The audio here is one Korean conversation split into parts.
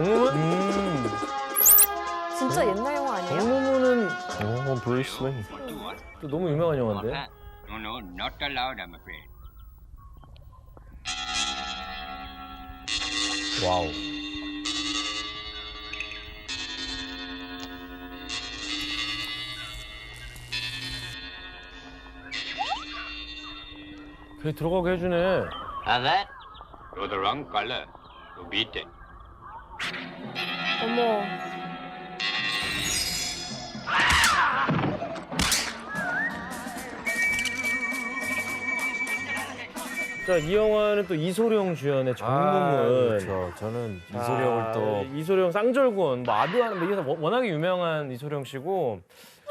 정무문? 진짜 옛날 영화 아니에요? 정무문은 브루스 웨인. 또 너무 유명한 영화인데. No, no, not allowed, I'm afraid. 와우. 걔 들어가게 해주네. And that? You're the wrong color. You beat it. 어머. 자, 이 영화는 또 이소룡 주연의 정무문. 그렇죠. 저는 이소룡을 또 이소룡 쌍절곤, 뭐 아드와는 뭐 이게 워낙에 유명한 이소룡 씨고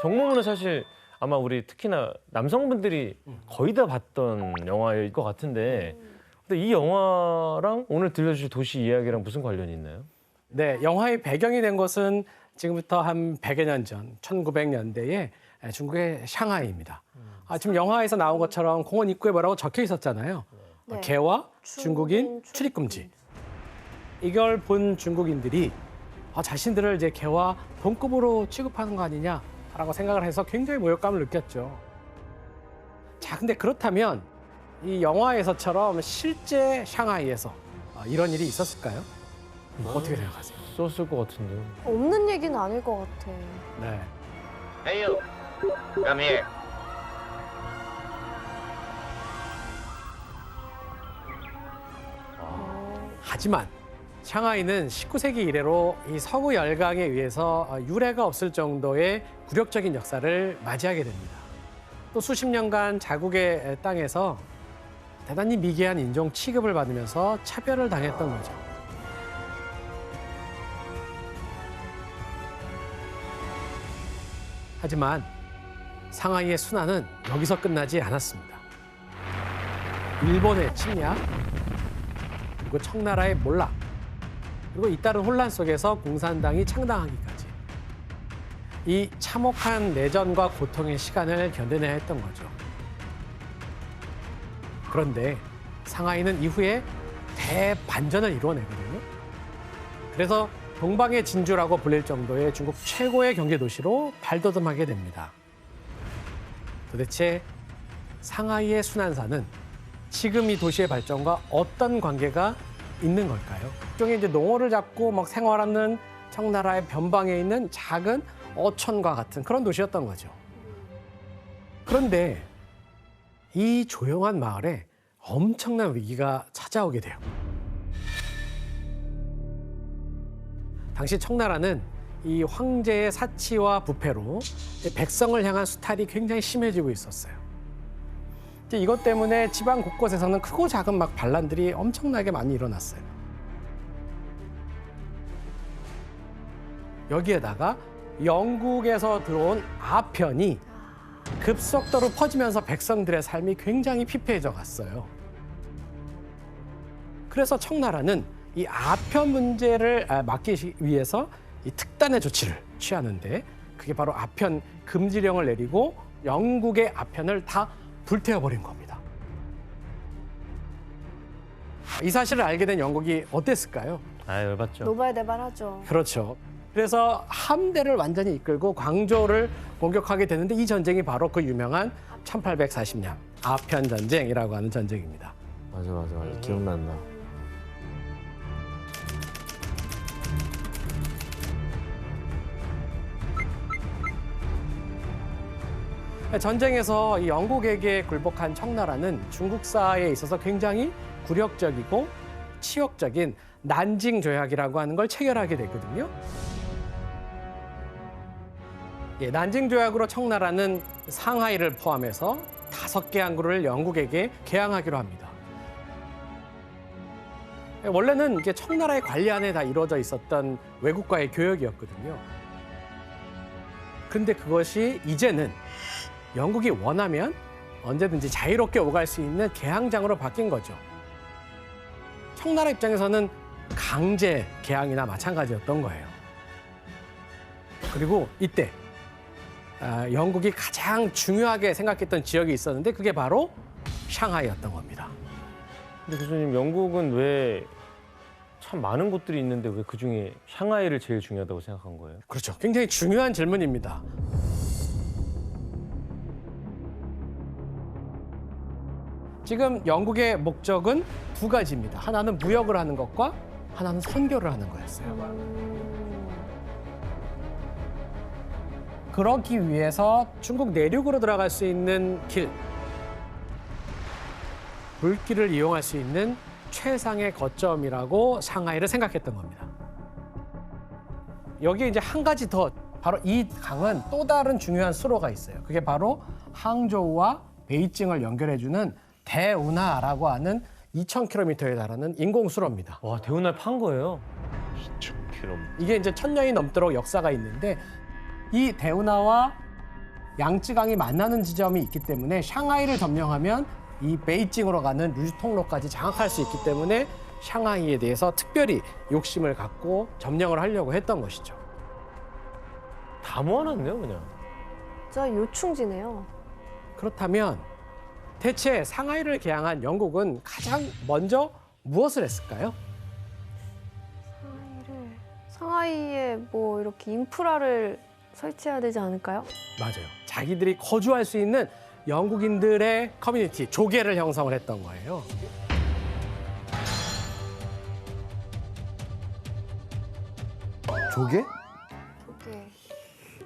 정무문은 사실 아마 우리 특히나 남성분들이 거의 다 봤던 영화일 것 같은데 근데 이 영화랑 오늘 들려주실 도시 이야기랑 무슨 관련이 있나요? 네, 영화의 배경이 된 것은 지금부터 한 100여 년 전, 1900년대에 중국의 샹하이입니다. 지금 영화에서 나온 것처럼 공원 입구에 뭐라고 적혀 있었잖아요. 네. 개와 중국인 출입 금지. 이걸 본 중국인들이 자신들을 이제 개와 동급으로 취급하는 거 아니냐라고 생각을 해서 굉장히 모욕감을 느꼈죠. 자, 근데 그렇다면 이 영화에서처럼 실제 샹하이에서 이런 일이 있었을까요? 어떻게 생각하세요? 썼을 것 같은데. 없는 얘기는 아닐 것 같아. 네. Hey, you. Come here. 하지만 샹하이는 19세기 이래로 이 서구 열강에 의해서 유례가 없을 정도의 굴욕적인 역사를 맞이하게 됩니다. 또 수십 년간 자국의 땅에서 대단히 미개한 인종 취급을 받으면서 차별을 당했던 거죠. 하지만 상하이의 순환은 여기서 끝나지 않았습니다. 일본의 침략, 그리고 청나라의 몰락, 그리고 잇따른 혼란 속에서 공산당이 창당하기까지 이 참혹한 내전과 고통의 시간을 견뎌내야 했던 거죠. 그런데 상하이는 이후에 대반전을 이루어내거든요. 그래서 동방의 진주라고 불릴 정도의 중국 최고의 경제 도시로 발돋움하게 됩니다. 도대체 상하이의 순환사는 지금 이 도시의 발전과 어떤 관계가 있는 걸까요? 일종의 이제 농어를 잡고 막 생활하는 청나라의 변방에 있는 작은 어촌과 같은 그런 도시였던 거죠. 그런데 이 조용한 마을에 엄청난 위기가 찾아오게 돼요. 당시 청나라는 이 황제의 사치와 부패로 백성을 향한 수탈이 굉장히 심해지고 있었어요. 이것 때문에 지방 곳곳에서는 크고 작은 막 반란들이 엄청나게 많이 일어났어요. 여기에다가 영국에서 들어온 아편이 급속도로 퍼지면서 백성들의 삶이 굉장히 피폐해져 갔어요. 그래서 청나라는 이 아편 문제를 막기 위해서 이 특단의 조치를 취하는데 그게 바로 아편 금지령을 내리고 영국의 아편을 다 불태워버린 겁니다. 이 사실을 알게 된 영국이 어땠을까요? 열받죠. 노발대발하죠. 그렇죠. 그래서 함대를 완전히 이끌고 광저우를 공격하게 되는데 이 전쟁이 바로 그 유명한 1840년 아편 전쟁이라고 하는 전쟁입니다. 맞아. 기억난다. 전쟁에서 이 영국에게 굴복한 청나라는 중국사에 있어서 굉장히 굴욕적이고 치욕적인 난징 조약이라고 하는 걸 체결하게 되거든요. 난징 조약으로 청나라는 상하이를 포함해서 5개 항구를 영국에게 개항하기로 합니다. 원래는 이게 청나라의 관리 안에 다 이루어져 있었던 외국과의 교역이었거든요. 그런데 그것이 이제는 영국이 원하면 언제든지 자유롭게 오갈 수 있는 개항장으로 바뀐 거죠. 청나라 입장에서는 강제 개항이나 마찬가지였던 거예요. 그리고 이때 영국이 가장 중요하게 생각했던 지역이 있었는데 그게 바로 샹하이였던 겁니다. 근데 교수님, 영국은 왜 참 많은 곳들이 있는데 왜 그중에 샹하이를 제일 중요하다고 생각한 거예요? 그렇죠. 굉장히 중요한 질문입니다. 지금 영국의 목적은 두 가지입니다. 하나는 무역을 하는 것과 하나는 선교를 하는 거였어요. 그러기 위해서 중국 내륙으로 들어갈 수 있는 길, 물길을 이용할 수 있는 최상의 거점이라고 샹하이를 생각했던 겁니다. 여기에 이제 한 가지 더, 바로 이 강은 또 다른 중요한 수로가 있어요. 그게 바로 항저우와 베이징을 연결해주는 대운하라고 하는 2,000km에 달하는 인공수로입니다. 와, 대운하를 판 거예요? 2,000km. 이게 이제 1,000년이 넘도록 역사가 있는데 이 대운하와 양쯔강이 만나는 지점이 있기 때문에 샹하이를 점령하면 이 베이징으로 가는 유통로까지 장악할 수 있기 때문에 샹하이에 대해서 특별히 욕심을 갖고 점령을 하려고 했던 것이죠. 다 모아놨네요, 그냥. 진짜 요충지네요. 그렇다면 대체 상하이를 개항한 영국은 가장 먼저 무엇을 했을까요? 상하이에 뭐 이렇게 인프라를 설치해야 되지 않을까요? 맞아요. 자기들이 거주할 수 있는 영국인들의 커뮤니티, 조계를 형성을 했던 거예요. 조개? 조개.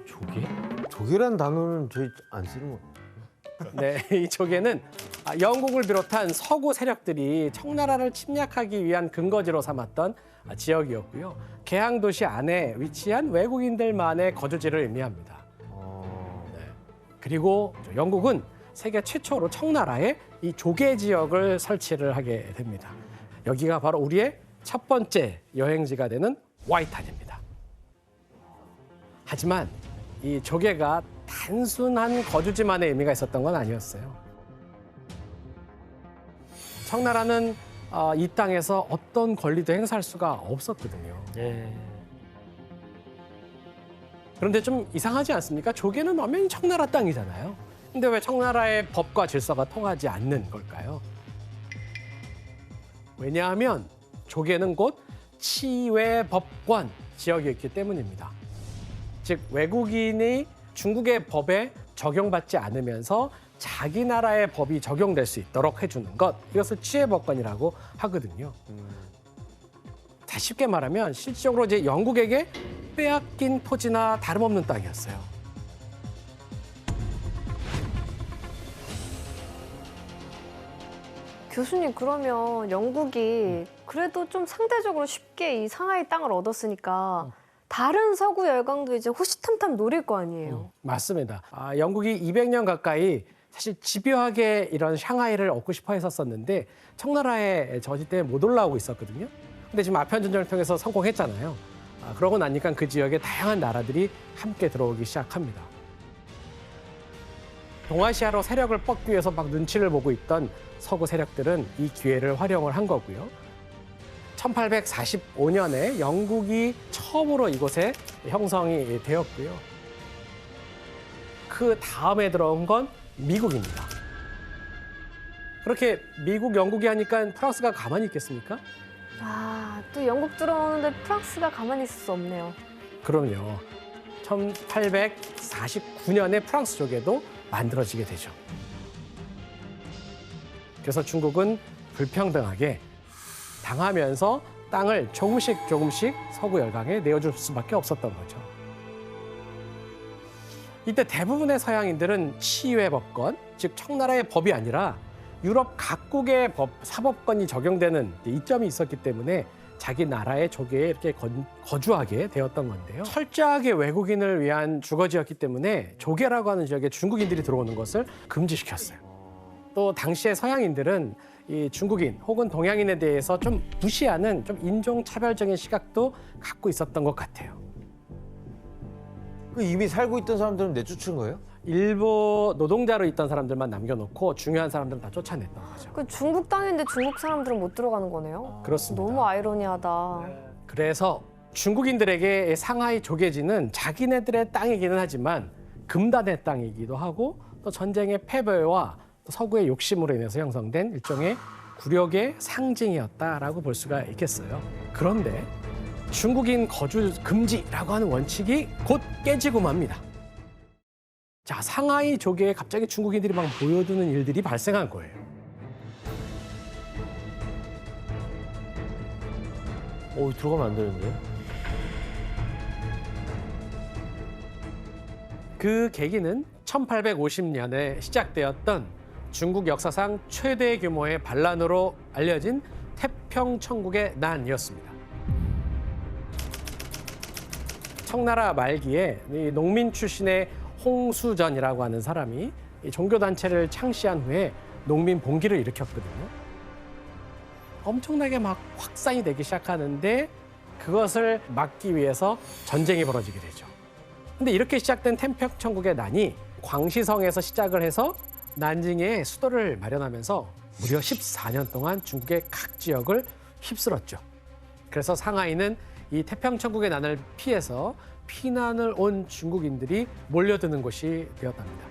조개? 조개란 단어는 저희 안 쓰는 거. 네, 이 조계는 영국을 비롯한 서구 세력들이 청나라를 침략하기 위한 근거지로 삼았던 지역이었고요. 개항 도시 안에 위치한 외국인들만의 거주지를 의미합니다. 네. 그리고 영국은 세계 최초로 청나라에 이 조개 지역을 설치를 하게 됩니다. 여기가 바로 우리의 첫 번째 여행지가 되는 와이탄입니다. 하지만 이 조개가 단순한 거주지만의 의미가 있었던 건 아니었어요. 청나라는 이 땅에서 어떤 권리도 행사할 수가 없었거든요. 예. 그런데 좀 이상하지 않습니까? 조개는 엄연히 청나라 땅이잖아요. 근데 왜 청나라의 법과 질서가 통하지 않는 걸까요? 왜냐하면 조개는 곧 치외법권 지역이었기 때문입니다. 즉 외국인이 중국의 법에 적용받지 않으면서 자기 나라의 법이 적용될 수 있도록 해주는 것, 이것을 치외법권이라고 하거든요. 다 쉽게 말하면 실질적으로 이제 영국에게 빼앗긴 토지나 다름없는 땅이었어요. 교수님, 그러면 영국이 그래도 좀 상대적으로 쉽게 이 상하이 땅을 얻었으니까 다른 서구 열강도 이제 호시탐탐 노릴 거 아니에요. 맞습니다. 영국이 200년 가까이 사실 집요하게 이런 샹하이를 얻고 싶어 했었었는데 청나라의 저지 때문에 못 올라오고 있었거든요. 근데 지금 아편전쟁을 통해서 성공했잖아요. 그러고 나니까 그 지역에 다양한 나라들이 함께 들어오기 시작합니다. 동아시아로 세력을 뻗기 위해서 막 눈치를 보고 있던 서구 세력들은 이 기회를 활용을 한 거고요. 1845년에 영국이 처음으로 이곳에 형성이 되었고요. 그 다음에 들어온 건 미국입니다. 그렇게 미국, 영국이 하니까 프랑스가 가만히 있겠습니까? 또 영국 들어오는데 프랑스가 가만히 있을 수 없네요. 그럼요. 1849년에 프랑스 조개도 만들어지게 되죠. 그래서 중국은 불평등하게 당하면서 땅을 조금씩 서구 열강에 내어줄 수밖에 없었던 거죠. 이때 대부분의 서양인들은 치외법권, 즉 청나라의 법이 아니라 유럽 각국의 사법권이 적용되는 이점이 있었기 때문에 자기 나라의 조개에 이렇게 거주하게 되었던 건데요. 철저하게 외국인을 위한 주거지였기 때문에 조개라고 하는 지역에 중국인들이 들어오는 것을 금지시켰어요. 또 당시의 서양인들은 이 중국인 혹은 동양인에 대해서 좀 무시하는 좀 인종차별적인 시각도 갖고 있었던 것 같아요. 그 이미 살고 있던 사람들은 내쫓은 거예요? 일부 노동자로 있던 사람들만 남겨놓고 중요한 사람들은 다 쫓아냈던 거죠. 그 중국 땅인데 중국 사람들은 못 들어가는 거네요. 그렇습니다. 너무 아이러니하다. 그래서 중국인들에게 상하이 조개지는 자기네들의 땅이기는 하지만 금단의 땅이기도 하고 또 전쟁의 패배와 또 서구의 욕심으로 인해서 형성된 일종의 굴욕의 상징이었다라고 볼 수가 있겠어요. 그런데 중국인 거주 금지라고 하는 원칙이 곧 깨지고 맙니다. 자, 상하이 조계에 갑자기 중국인들이 막 모여드는 일들이 발생한 거예요. 들어가면 안 되는데. 그 계기는 1850년에 시작되었던 중국 역사상 최대 규모의 반란으로 알려진 태평천국의 난이었습니다. 청나라 말기에 이 농민 출신의 홍수전이라고 하는 사람이 이 종교단체를 창시한 후에 농민 봉기를 일으켰거든요. 엄청나게 막 확산이 되기 시작하는데 그것을 막기 위해서 전쟁이 벌어지게 되죠. 근데 이렇게 시작된 태평천국의 난이 광시성에서 시작을 해서 난징에 수도를 마련하면서 무려 14년 동안 중국의 각 지역을 휩쓸었죠. 그래서 상하이는 이 태평천국의 난을 피해서 피난을 온 중국인들이 몰려드는 곳이 되었답니다.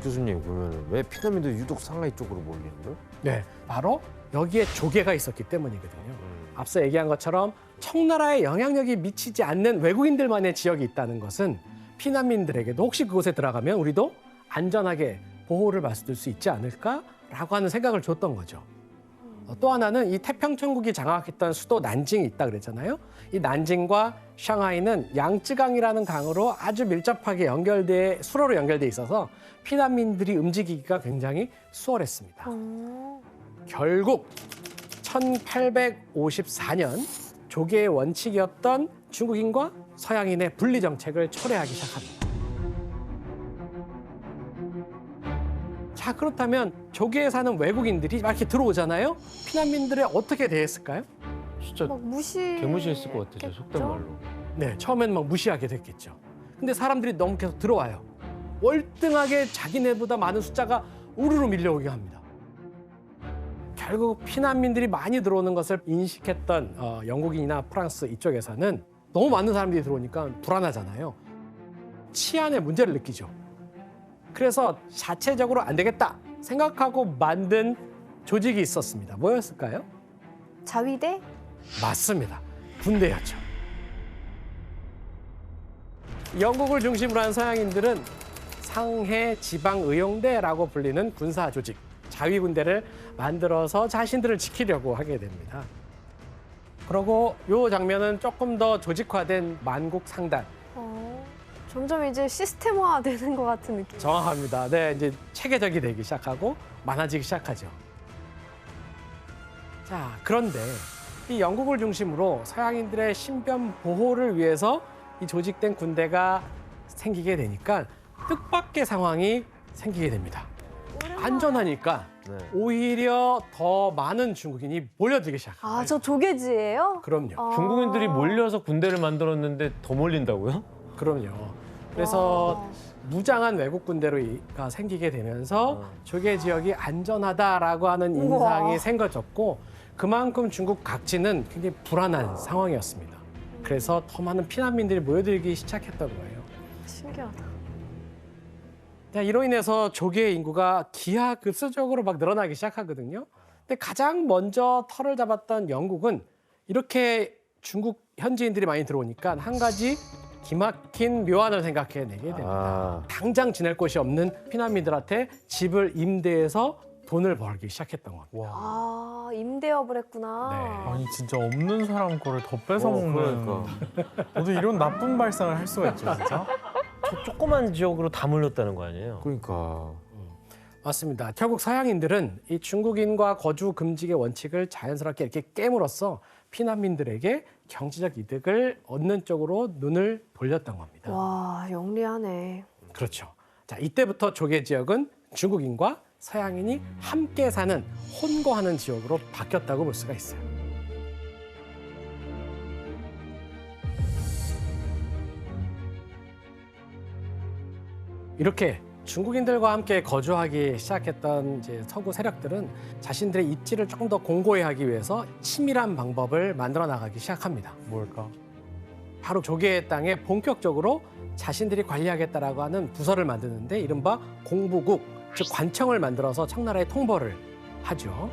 교수님, 그러면 왜 피난민들이 유독 상하이 쪽으로 몰리는 거예요? 네, 바로 여기에 조계가 있었기 때문이거든요. 앞서 얘기한 것처럼 청나라의 영향력이 미치지 않는 외국인들만의 지역이 있다는 것은 피난민들에게도 혹시 그곳에 들어가면 우리도 안전하게 보호를 받을 수 있지 않을까라고 하는 생각을 줬던 거죠. 또 하나는 이 태평천국이 장악했던 수도 난징이 있다 그랬잖아요. 이 난징과 샹하이는 양쯔강이라는 강으로 아주 밀접하게 수로로 연결돼 있어서 피난민들이 움직이기가 굉장히 수월했습니다. 결국 1854년 조계의 원칙이었던 중국인과 서양인의 분리 정책을 철회하기 시작합니다. 자, 그렇다면 조계에 사는 외국인들이 막 이렇게 들어오잖아요. 피난민들에 어떻게 대했을까요? 진짜 막 개무시했을 것 같아요. 속된 말로. 네, 처음엔 막 무시하게 됐겠죠. 근데 사람들이 너무 계속 들어와요. 월등하게 자기네보다 많은 숫자가 우르르 밀려오게 합니다. 결국 피난민들이 많이 들어오는 것을 인식했던 영국인이나 프랑스 이쪽에서는 너무 많은 사람들이 들어오니까 불안하잖아요. 치안의 문제를 느끼죠. 그래서 자체적으로 안 되겠다 생각하고 만든 조직이 있었습니다. 뭐였을까요? 자위대? 맞습니다. 군대였죠. 영국을 중심으로 한 서양인들은 상해 지방의용대라고 불리는 군사 조직, 자위군대를 만들어서 자신들을 지키려고 하게 됩니다. 그리고 이 장면은 조금 더 조직화된 만국상단. 점점 이제 시스템화 되는 것 같은 느낌. 정확합니다. 네, 이제 체계적이 되기 시작하고 많아지기 시작하죠. 자, 그런데 이 영국을 중심으로 서양인들의 신변 보호를 위해서 이 조직된 군대가 생기게 되니까 뜻밖의 상황이 생기게 됩니다. 안전하니까 네. 오히려 더 많은 중국인이 몰려들기 시작합니다. 아, 저 조계지예요? 그럼요. 중국인들이 몰려서 군대를 만들었는데 더 몰린다고요? 그럼요. 그래서 무장한 외국 군대가 생기게 되면서 조계 지역이 안전하다라고 하는 인상이 우와. 생겨졌고 그만큼 중국 각지는 굉장히 불안한 상황이었습니다. 그래서 더 많은 피난민들이 모여들기 시작했던 거예요. 신기하다. 자, 이로 인해서 조계의 인구가 기하급수적으로 막 늘어나기 시작하거든요. 근데 가장 먼저 털을 잡았던 영국은 이렇게 중국 현지인들이 많이 들어오니까 한 가지 기막힌 묘안을 생각해내게 됩니다. 당장 지낼 곳이 없는 피난민들한테 집을 임대해서 돈을 벌기 시작했던 겁니다. 아, 임대업을 했구나. 네. 아니 진짜 없는 사람 거를 더 뺏어먹는 그러니까. 어떻게 이런 나쁜 발상을 할 수가 있죠 진짜? 저 조그만 지역으로 다 몰렸다는 거 아니에요? 그러니까. 맞습니다. 결국 서양인들은 이 중국인과 거주 금지의 원칙을 자연스럽게 이렇게 깨물어서 피난민들에게 경제적 이득을 얻는 쪽으로 눈을 돌렸던 겁니다. 와, 영리하네. 그렇죠. 자, 이때부터 조계 지역은 중국인과 서양인이 함께 사는 혼거하는 지역으로 바뀌었다고 볼 수가 있어요. 이렇게 중국인들과 함께 거주하기 시작했던 이제 서구 세력들은 자신들의 입지를 조금 더 공고히 하기 위해서 치밀한 방법을 만들어 나가기 시작합니다. 뭘까? 바로 조계의 땅에 본격적으로 자신들이 관리하겠다라고 하는 부서를 만드는데 이른바 공부국 즉 관청을 만들어서 청나라에 통보를 하죠.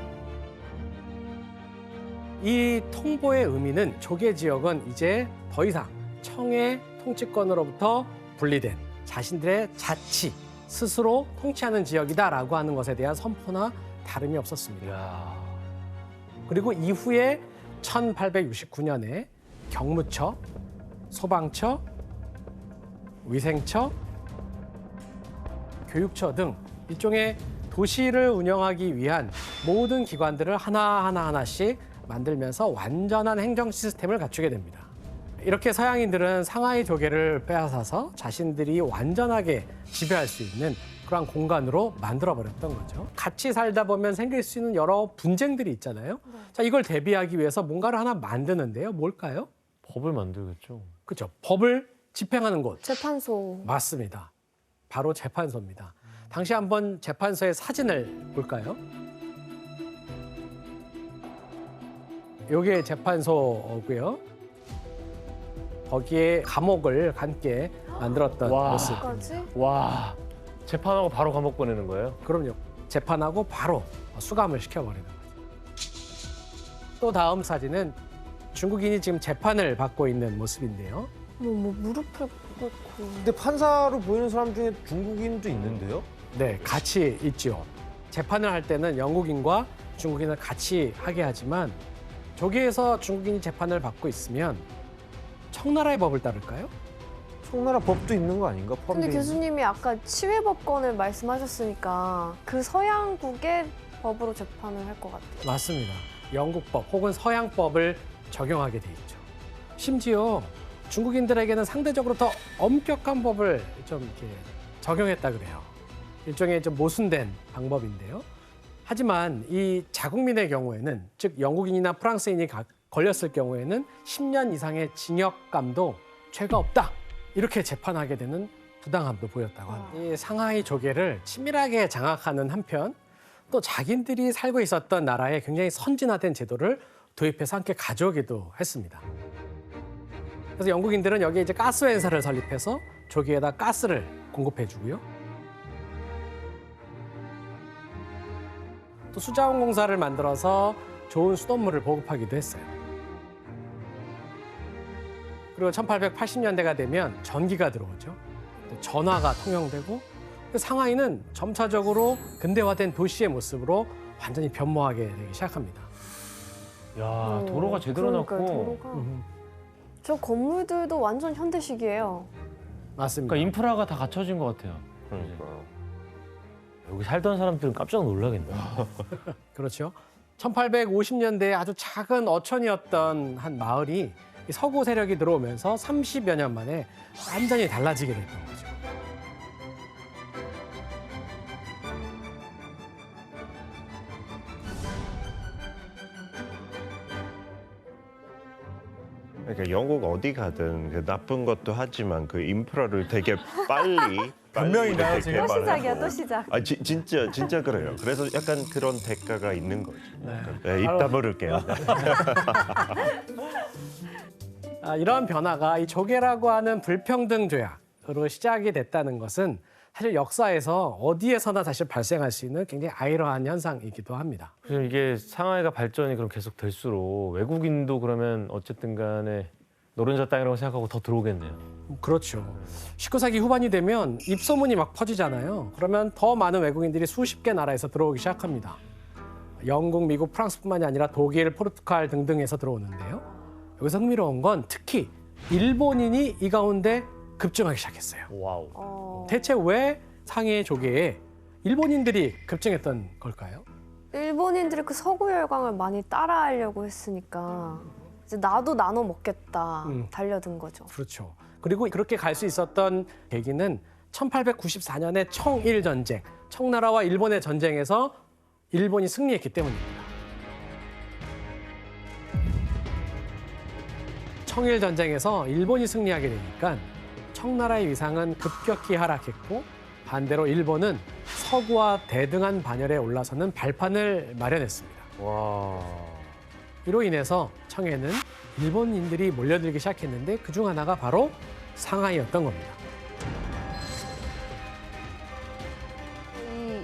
이 통보의 의미는 조개 지역은 이제 더 이상 청의 통치권으로부터 분리된 자신들의 자치, 스스로 통치하는 지역이다라고 하는 것에 대한 선포나 다름이 없었습니다. 이야. 그리고 이후에 1869년에 경무처, 소방처, 위생처, 교육처 등 일종의 도시를 운영하기 위한 모든 기관들을 하나씩 만들면서 완전한 행정 시스템을 갖추게 됩니다. 이렇게 서양인들은 상하이 조개를 빼앗아서 자신들이 완전하게 지배할 수 있는 그런 공간으로 만들어버렸던 거죠. 같이 살다 보면 생길 수 있는 여러 분쟁들이 있잖아요. 자, 이걸 대비하기 위해서 뭔가를 하나 만드는데요. 뭘까요? 법을 만들겠죠. 그렇죠. 법을 집행하는 곳. 재판소. 맞습니다. 바로 재판소입니다. 당시 한번 재판소의 사진을 볼까요? 이게 재판소고요. 거기에 감옥을 함께 만들었던 와. 모습. 까지? 와, 재판하고 바로 감옥 보내는 거예요? 그럼요. 재판하고 바로 수감을 시켜버리는 거죠. 또 다음 사진은 중국인이 지금 재판을 받고 있는 모습인데요. 뭐 무릎을 꿇고. 근데 판사로 보이는 사람 중에 중국인도 있는데요? 네, 같이 있죠. 재판을 할 때는 영국인과 중국인을 같이 하게 하지만 조계에서 중국인이 재판을 받고 있으면 청나라의 법을 따를까요? 청나라 법도 있는 거 아닌가? 근데 포함되어 있는? 교수님이 아까 치외법권을 말씀하셨으니까 그 서양국의 법으로 재판을 할 것 같아요. 맞습니다. 영국법 혹은 서양법을 적용하게 돼 있죠. 심지어 중국인들에게는 상대적으로 더 엄격한 법을 좀 이렇게 적용했다 그래요. 일종의 좀 모순된 방법인데요. 하지만 이 자국민의 경우에는, 즉 영국인이나 프랑스인이 걸렸을 경우에는 10년 이상의 징역감도 죄가 없다, 이렇게 재판하게 되는 부당함도 보였다고 합니다. 이 상하이 조계를 치밀하게 장악하는 한편 또 자기들이 살고 있었던 나라에 굉장히 선진화된 제도를 도입해서 함께 가져오기도 했습니다. 그래서 영국인들은 여기에 이제 가스회사를 설립해서 조계에다 가스를 공급해주고요. 또 수자원공사를 만들어서 좋은 수돗물을 보급하기도 했어요. 그리고 1880년대가 되면 전기가 들어오죠. 또 전화가 통용되고 상하이는 점차적으로 근대화된 도시의 모습으로 완전히 변모하게 되기 시작합니다. 야, 도로가 제대로 그러니까요, 났고. 도로가. 저 건물들도 완전 현대식이에요. 맞습니다. 그러니까 인프라가 다 갖춰진 것 같아요. 여기 살던 사람들은 깜짝 놀라겠네. 그렇죠. 1850년대에 아주 작은 어촌이었던 한 마을이 이 서구 세력이 들어오면서 30여 년 만에 완전히 달라지게 됐던 거죠. 그러니까 영국 어디 가든 그 나쁜 것도 하지만 그 인프라를 되게 빨리 변명이나요, 이렇게 지금? 또 개발하고. 시작이야, 또 시작. 아 진짜 그래요. 그래서 약간 그런 대가가 있는 거죠. 네. 입 다물을게요. 이러한 변화가 이 조계라고 하는 불평등 조약으로 시작이 됐다는 것은 사실 역사에서 어디에서나 사실 발생할 수 있는 굉장히 아이러한 현상이기도 합니다. 그래서 이게 상하이가 발전이 그럼 계속 될수록 외국인도 그러면 어쨌든 간에 노른자 땅이라고 생각하고 더 들어오겠네요. 그렇죠. 19세기 후반이 되면 입소문이 막 퍼지잖아요. 그러면 더 많은 외국인들이 수십 개 나라에서 들어오기 시작합니다. 영국, 미국, 프랑스뿐만이 아니라 독일, 포르투갈 등등에서 들어오는데요. 여기서 흥미로운 건 특히 일본인이 이 가운데 급증하기 시작했어요. 와우. 대체 왜 상해 조계에 일본인들이 급증했던 걸까요? 일본인들이 그 서구 열강을 많이 따라하려고 했으니까 이제 나도 나눠 먹겠다 달려든 거죠. 그렇죠. 그리고 그렇게 갈 수 있었던 계기는 1894년의 청일 전쟁, 청나라와 일본의 전쟁에서 일본이 승리했기 때문입니다. 청일 전쟁에서 일본이 승리하게 되니까 청나라의 위상은 급격히 하락했고 반대로 일본은 서구와 대등한 반열에 올라서는 발판을 마련했습니다. 와. 이로 인해서 청에는 일본인들이 몰려들기 시작했는데 그중 하나가 바로 상하이였던 겁니다. 이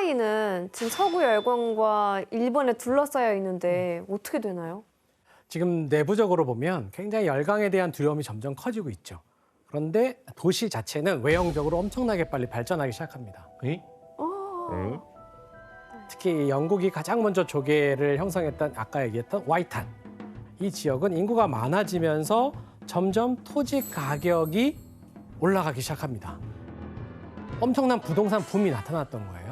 상하이는 지금 서구 열강과 일본에 둘러싸여 있는데 어떻게 되나요? 지금 내부적으로 보면 굉장히 열강에 대한 두려움이 점점 커지고 있죠. 그런데 도시 자체는 외형적으로 엄청나게 빨리 발전하기 시작합니다. 에? 응? 특히 영국이 가장 먼저 조개를 형성했던 아까 얘기했던 와이탄. 이 지역은 인구가 많아지면서 점점 토지 가격이 올라가기 시작합니다. 엄청난 부동산 붐이 나타났던 거예요.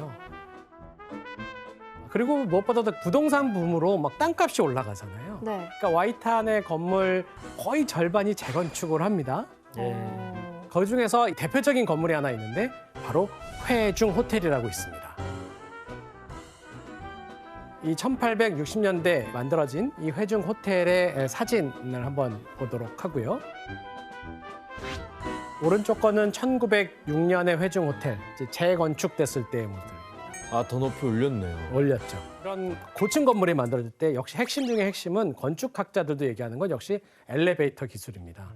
그리고 무엇보다도 부동산 붐으로 막 땅값이 올라가잖아요. 네. 그러니까 와이탄의 건물 거의 절반이 재건축을 합니다. 그 중에서 대표적인 건물이 하나 있는데 바로 회중 호텔이라고 있습니다. 이 1860년대 만들어진 이 회중 호텔의 사진을 한번 보도록 하고요. 오른쪽 거는 1906년의 회중 호텔, 이제 재건축됐을 때의 모습. 아, 더 높이 올렸네요. 올렸죠. 이런 고층 건물이 만들어질 때 역시 핵심 중의 핵심은 건축학자들도 얘기하는 건 역시 엘리베이터 기술입니다.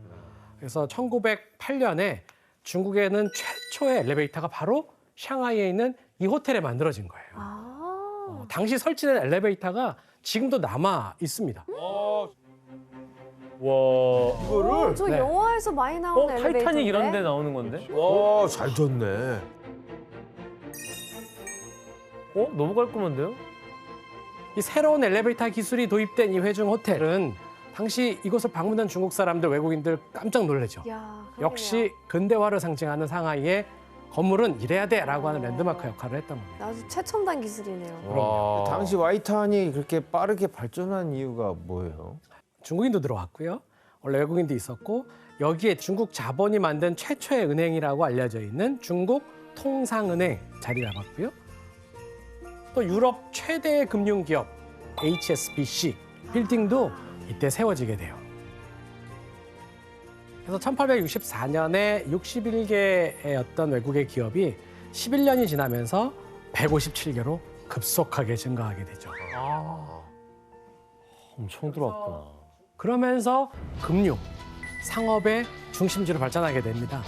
그래서 1908년에 중국에는 최초의 엘리베이터가 바로 샹하이에 있는 이 호텔에 만들어진 거예요. 당시 설치된 엘리베이터가 지금도 남아 있습니다. 와. 이거를 저 네. 영화에서 많이 나오는 엘리베이터인데. 타이타닉 이런 데 나오는 건데? 와, 잘 졌네. 너무 깔끔한데요? 이 새로운 엘리베이터 기술이 도입된 이 회중 호텔은 당시 이곳을 방문한 중국 사람들, 외국인들 깜짝 놀라죠. 야, 그러네요. 역시 근대화를 상징하는 상하이의 건물은 이래야 돼라고 하는 랜드마크 역할을 했던 겁니다. 아주 최첨단 기술이네요. 와. 당시 와이탄이 그렇게 빠르게 발전한 이유가 뭐예요? 중국인도 들어왔고요. 원래 외국인도 있었고 여기에 중국 자본이 만든 최초의 은행이라고 알려져 있는 중국 통상은행 자리 잡았고요. 또 유럽 최대의 금융기업 HSBC 빌딩도 이때 세워지게 돼요. 그래서 1864년에 61개의 어떤 외국의 기업이 11년이 지나면서 157개로 급속하게 증가하게 되죠. 엄청 들어왔구나. 그러면서 금융, 상업의 중심지로 발전하게 됩니다.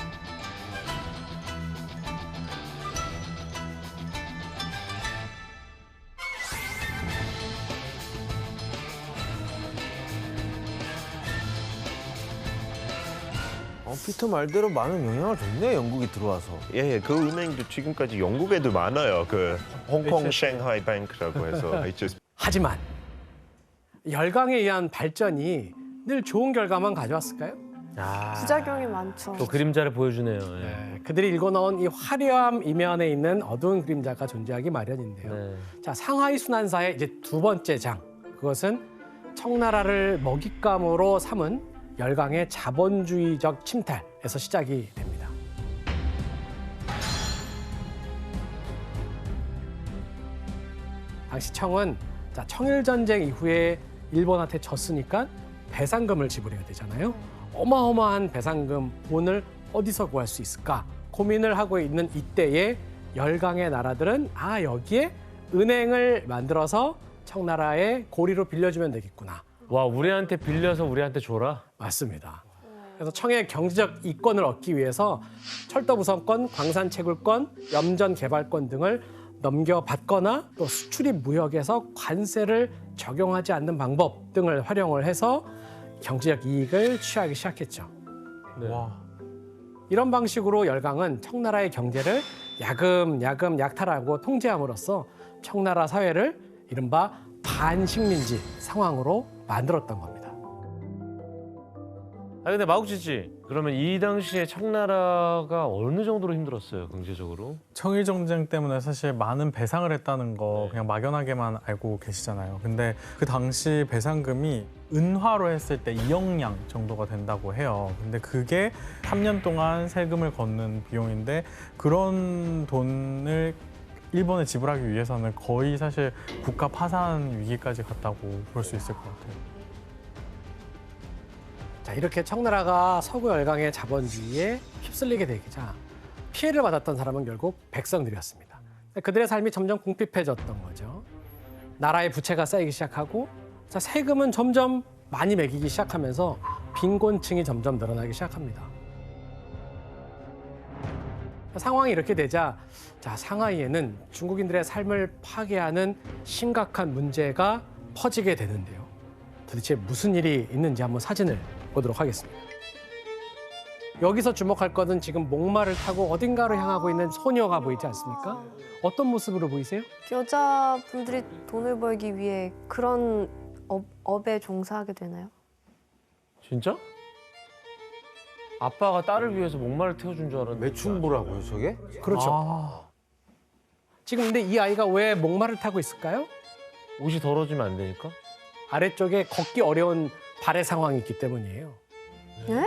피터 말대로 많은 영향을 줬네, 영국이 들어와서. 예, 그 은행도 지금까지 영국에도 많아요. 그 홍콩 샹하이 뱅크라고 해서 HSBC. 하지만 열강에 의한 발전이 늘 좋은 결과만 가져왔을까요? 부작용이 많죠. 또 그림자를 보여주네요. 예. 네, 그들이 읽어놓은 이 화려함 이면에 있는 어두운 그림자가 존재하기 마련인데요. 네. 자, 상하이 순환사의 이제 두 번째 장, 그것은 청나라를 먹잇감으로 삼은 열강의 자본주의적 침탈에서 시작이 됩니다. 당시 청은 청일전쟁 이후에 일본한테 졌으니까 배상금을 지불해야 되잖아요. 어마어마한 배상금을 어디서 구할 수 있을까 고민을 하고 있는 이때에 열강의 나라들은 여기에 은행을 만들어서 청나라의 고리로 빌려주면 되겠구나. 와, 우리한테 빌려서 우리한테 줘라? 맞습니다. 그래서 청의 경제적 이권을 얻기 위해서 철도부선권, 광산채굴권, 염전개발권 등을 넘겨받거나 또 수출입 무역에서 관세를 적용하지 않는 방법 등을 활용을 해서 경제적 이익을 취하기 시작했죠. 네. 와. 이런 방식으로 열강은 청나라의 경제를 야금야금 약탈하고 통제함으로써 청나라 사회를 이른바 반식민지 상황으로 만들었던 겁니다. 근데 마국지 씨, 그러면 이 당시에 청나라가 어느 정도로 힘들었어요, 경제적으로? 청일 전쟁 때문에 사실 많은 배상을 했다는 거 그냥 막연하게만 알고 계시잖아요. 근데 그 당시 배상금이 은화로 했을 때 2억량 정도가 된다고 해요. 근데 그게 3년 동안 세금을 걷는 비용인데 그런 돈을 일본에 지불하기 위해서는 거의 사실 국가 파산 위기까지 갔다고 볼 수 있을 것 같아요. 자, 이렇게 청나라가 서구 열강의 자본주의에 휩쓸리게 되자 피해를 받았던 사람은 결국 백성들이었습니다. 그들의 삶이 점점 궁핍해졌던 거죠. 나라의 부채가 쌓이기 시작하고 세금은 점점 많이 매기기 시작하면서 빈곤층이 점점 늘어나기 시작합니다. 상황이 이렇게 되자 자, 상하이에는 중국인들의 삶을 파괴하는 심각한 문제가 퍼지게 되는데요. 도대체 무슨 일이 있는지 한번 사진을 보도록 하겠습니다. 여기서 주목할 것은 지금 목마를 타고 어딘가로 향하고 있는 소녀가 보이지 않습니까? 어떤 모습으로 보이세요? 여자분들이 돈을 벌기 위해 그런 업에 종사하게 되나요? 진짜? 아빠가 딸을 위해서 목마를 태워준 줄 알았는데. 매춘부라고요, 저게? 그렇죠. 아, 지금 근데 이 아이가 왜 목마를 타고 있을까요? 옷이 더러지면 안 되니까? 아래쪽에 걷기 어려운 발의 상황이 있기 때문이에요. 네?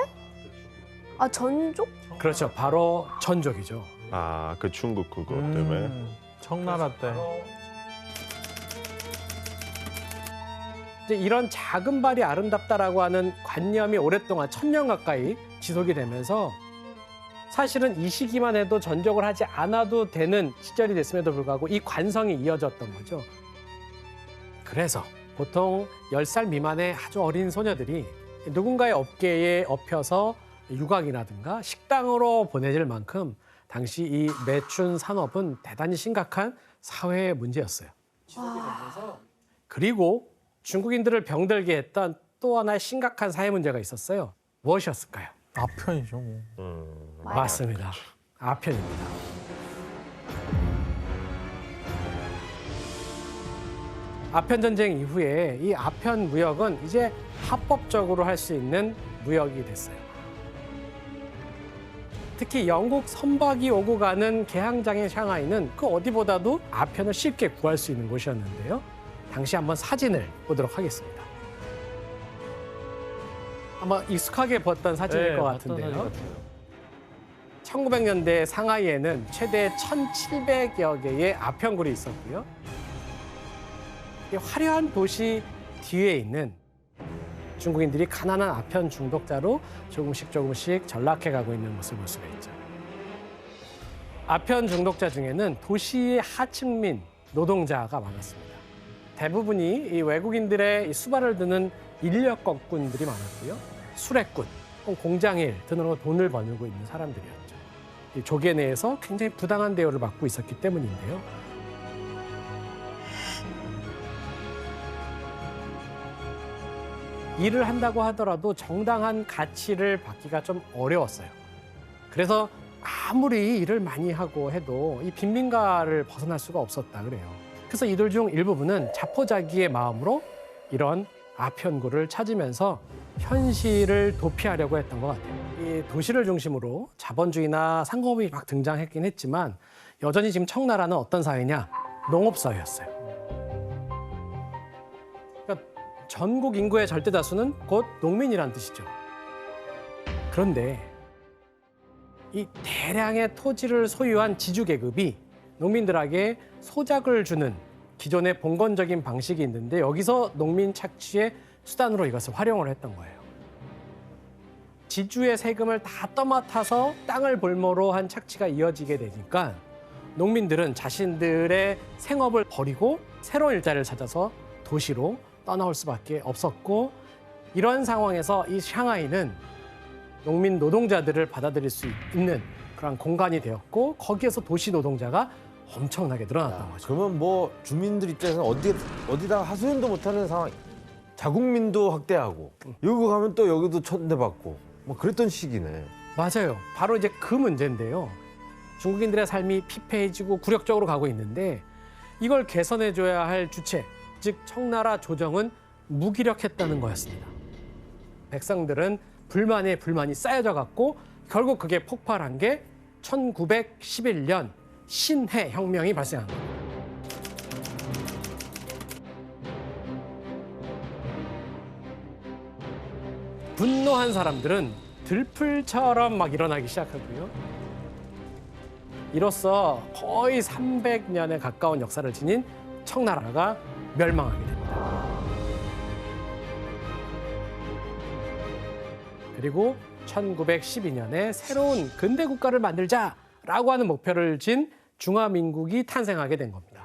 아, 전족? 그렇죠. 바로 전족이죠. 아, 그 중국 그거 때문에. 청나라 때. 이제 이런 작은 발이 아름답다라고 하는 관념이 오랫동안 1000년 가까이 지속이 되면서 사실은 이 시기만 해도 전적을 하지 않아도 되는 시절이 됐음에도 불구하고 이 관성이 이어졌던 거죠. 그래서 보통 10살 미만의 아주 어린 소녀들이 누군가의 업계에 업혀서 유학이라든가 식당으로 보내질 만큼 당시 이 매춘 산업은 대단히 심각한 사회 문제였어요. 그리고 중국인들을 병들게 했던 또 하나의 심각한 사회 문제가 있었어요. 무엇이었을까요? 아편이죠. 뭐. 맞습니다. 아편입니다. 아편 전쟁 이후에 이 아편 무역은 이제 합법적으로 할 수 있는 무역이 됐어요. 특히 영국 선박이 오고 가는 개항장의 샹하이는 그 어디보다도 아편을 쉽게 구할 수 있는 곳이었는데요. 당시 한번 사진을 보도록 하겠습니다. 아마 익숙하게 봤던 사진일 것 봤던 같은데요. 사진 같아요. 1900년대 상하이에는 최대 1,700여 개의 아편굴이 있었고요. 이 화려한 도시 뒤에 있는 중국인들이 가난한 아편 중독자로 조금씩 전락해가고 있는 모습을 볼 수가 있죠. 아편 중독자 중에는 도시의 하층민 노동자가 많았습니다. 대부분이 이 외국인들의 이 수발을 드는 인력거꾼들이 많았고요. 수레꾼, 공장일 등으로 돈을 벌고 있는 사람들이었죠. 이 조계 내에서 굉장히 부당한 대우를 받고 있었기 때문인데요. 일을 한다고 하더라도 정당한 가치를 받기가 좀 어려웠어요. 그래서 아무리 일을 많이 하고 해도 이 빈민가를 벗어날 수가 없었다 그래요. 그래서 이들 중 일부분은 자포자기의 마음으로 이런 아편굴을 찾으면서 현실을 도피하려고 했던 것 같아요. 이 도시를 중심으로 자본주의나 상공업이 막 등장했긴 했지만 여전히 지금 청나라는 어떤 사회냐? 농업사회였어요. 그러니까 전국 인구의 절대 다수는 곧 농민이란 뜻이죠. 그런데 이 대량의 토지를 소유한 지주계급이 농민들에게 소작을 주는 기존의 봉건적인 방식이 있는데 여기서 농민 착취의 수단으로 이것을 활용을 했던 거예요. 지주의 세금을 다 떠맡아서 땅을 볼모로 한 착취가 이어지게 되니까 농민들은 자신들의 생업을 버리고 새로운 일자리를 찾아서 도시로 떠나올 수밖에 없었고 이런 상황에서 이 샹하이는 농민 노동자들을 받아들일 수 있는 그런 공간이 되었고 거기에서 도시 노동자가 엄청나게 늘어났던 거죠. 그러면 뭐 주민들 입장에서는 어디다가 하소연도 못하는 상황. 자국민도 학대하고 여기 가면 또 여기도 천대받고 뭐 그랬던 시기네. 맞아요. 바로 이제 그 문제인데요. 중국인들의 삶이 피폐해지고 굴욕적으로 가고 있는데 이걸 개선해줘야 할 주체, 즉 청나라 조정은 무기력했다는 거였습니다. 백성들은 불만이 쌓여져 갔고 결국 그게 폭발한 게 1911년 신해 혁명이 발생한 겁니다. 분노한 사람들은 들풀처럼 막 일어나기 시작하고요. 이로써 거의 300년에 가까운 역사를 지닌 청나라가 멸망하게 됩니다. 그리고 1912년에 새로운 근대 국가를 만들자라고 하는 목표를 진 중화민국이 탄생하게 된 겁니다.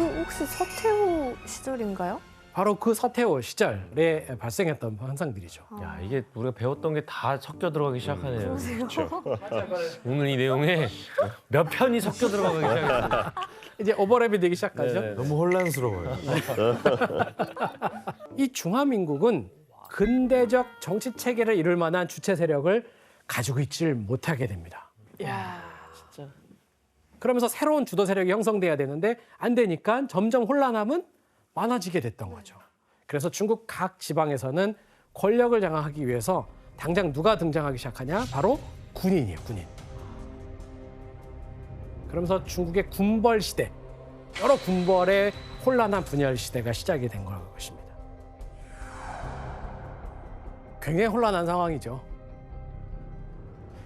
혹시 서태후 시절인가요? 바로 그 서태후 시절에 발생했던 현상들이죠. 야, 이게 우리가 배웠던 게 다 섞여 들어가기 시작하네요. 그러세요? 오늘 이 내용에 몇 편이 섞여 들어가기 시작했어요. 이제 오버랩이 되기 시작하죠. 네네. 너무 혼란스러워요. 이 중화민국은 근대적 정치 체계를 이룰 만한 주체 세력을 가지고 있지를 못하게 됩니다. 진짜. 그러면서 새로운 주도 세력이 형성돼야 되는데 안 되니까 점점 혼란함은 많아지게 됐던 거죠. 그래서 중국 각 지방에서는 권력을 장악하기 위해서 당장 누가 등장하기 시작하냐? 바로 군인이에요, 군인. 그러면서 중국의 군벌 시대, 여러 군벌의 혼란한 분열 시대가 시작이 된 것입니다. 굉장히 혼란한 상황이죠.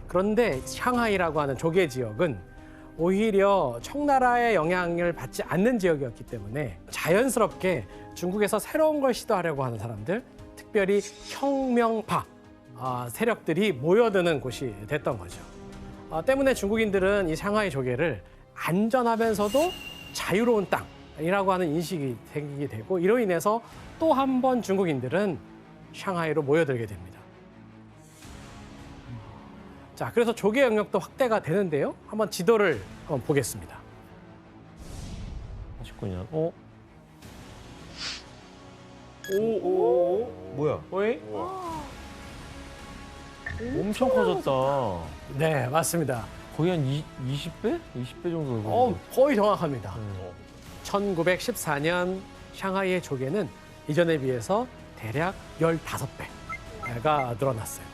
그런데 샹하이라고 하는 조개 지역은 오히려 청나라의 영향을 받지 않는 지역이었기 때문에 자연스럽게 중국에서 새로운 걸 시도하려고 하는 사람들, 특별히 혁명파 세력들이 모여드는 곳이 됐던 거죠. 때문에 중국인들은 이 샹하이 조개를 안전하면서도 자유로운 땅이라고 하는 인식이 생기게 되고 이로 인해서 또 한 번 중국인들은 샹하이로 모여들게 됩니다. 자, 그래서 조개 영역도 확대가 되는데요. 한번 지도를 한번 보겠습니다. 19년. 어? 뭐야? 어이? 엄청 커졌다. 네, 맞습니다. 거의 한 20배? 20배 정도 되고. 거의 정확합니다. 1914년 샹하이의 조개는 이전에 비해서 대략 15배가 늘어났어요.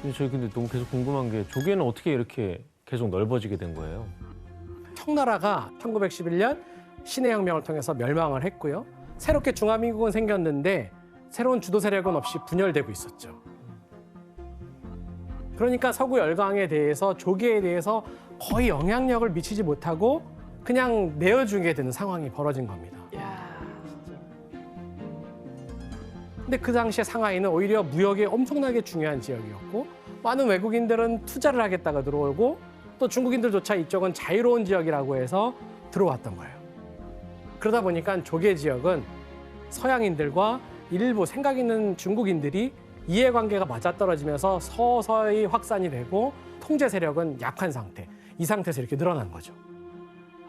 근데 저희 근데 너무 계속 궁금한 게 조개는 어떻게 이렇게 계속 넓어지게 된 거예요? 청나라가 1911년 신해혁명을 통해서 멸망을 했고요. 새롭게 중화민국은 생겼는데 새로운 주도 세력은 없이 분열되고 있었죠. 그러니까 서구 열강에 대해서 조개에 대해서 거의 영향력을 미치지 못하고 그냥 내어주게 되는 상황이 벌어진 겁니다. 근데 그 당시에 상하이는 오히려 무역에 엄청나게 중요한 지역이었고 많은 외국인들은 투자를 하겠다가 들어오고 또 중국인들조차 이쪽은 자유로운 지역이라고 해서 들어왔던 거예요. 그러다 보니까 조개 지역은 서양인들과 일부 생각 있는 중국인들이 이해관계가 맞아떨어지면서 서서히 확산이 되고 통제 세력은 약한 상태, 이 상태에서 이렇게 늘어난 거죠.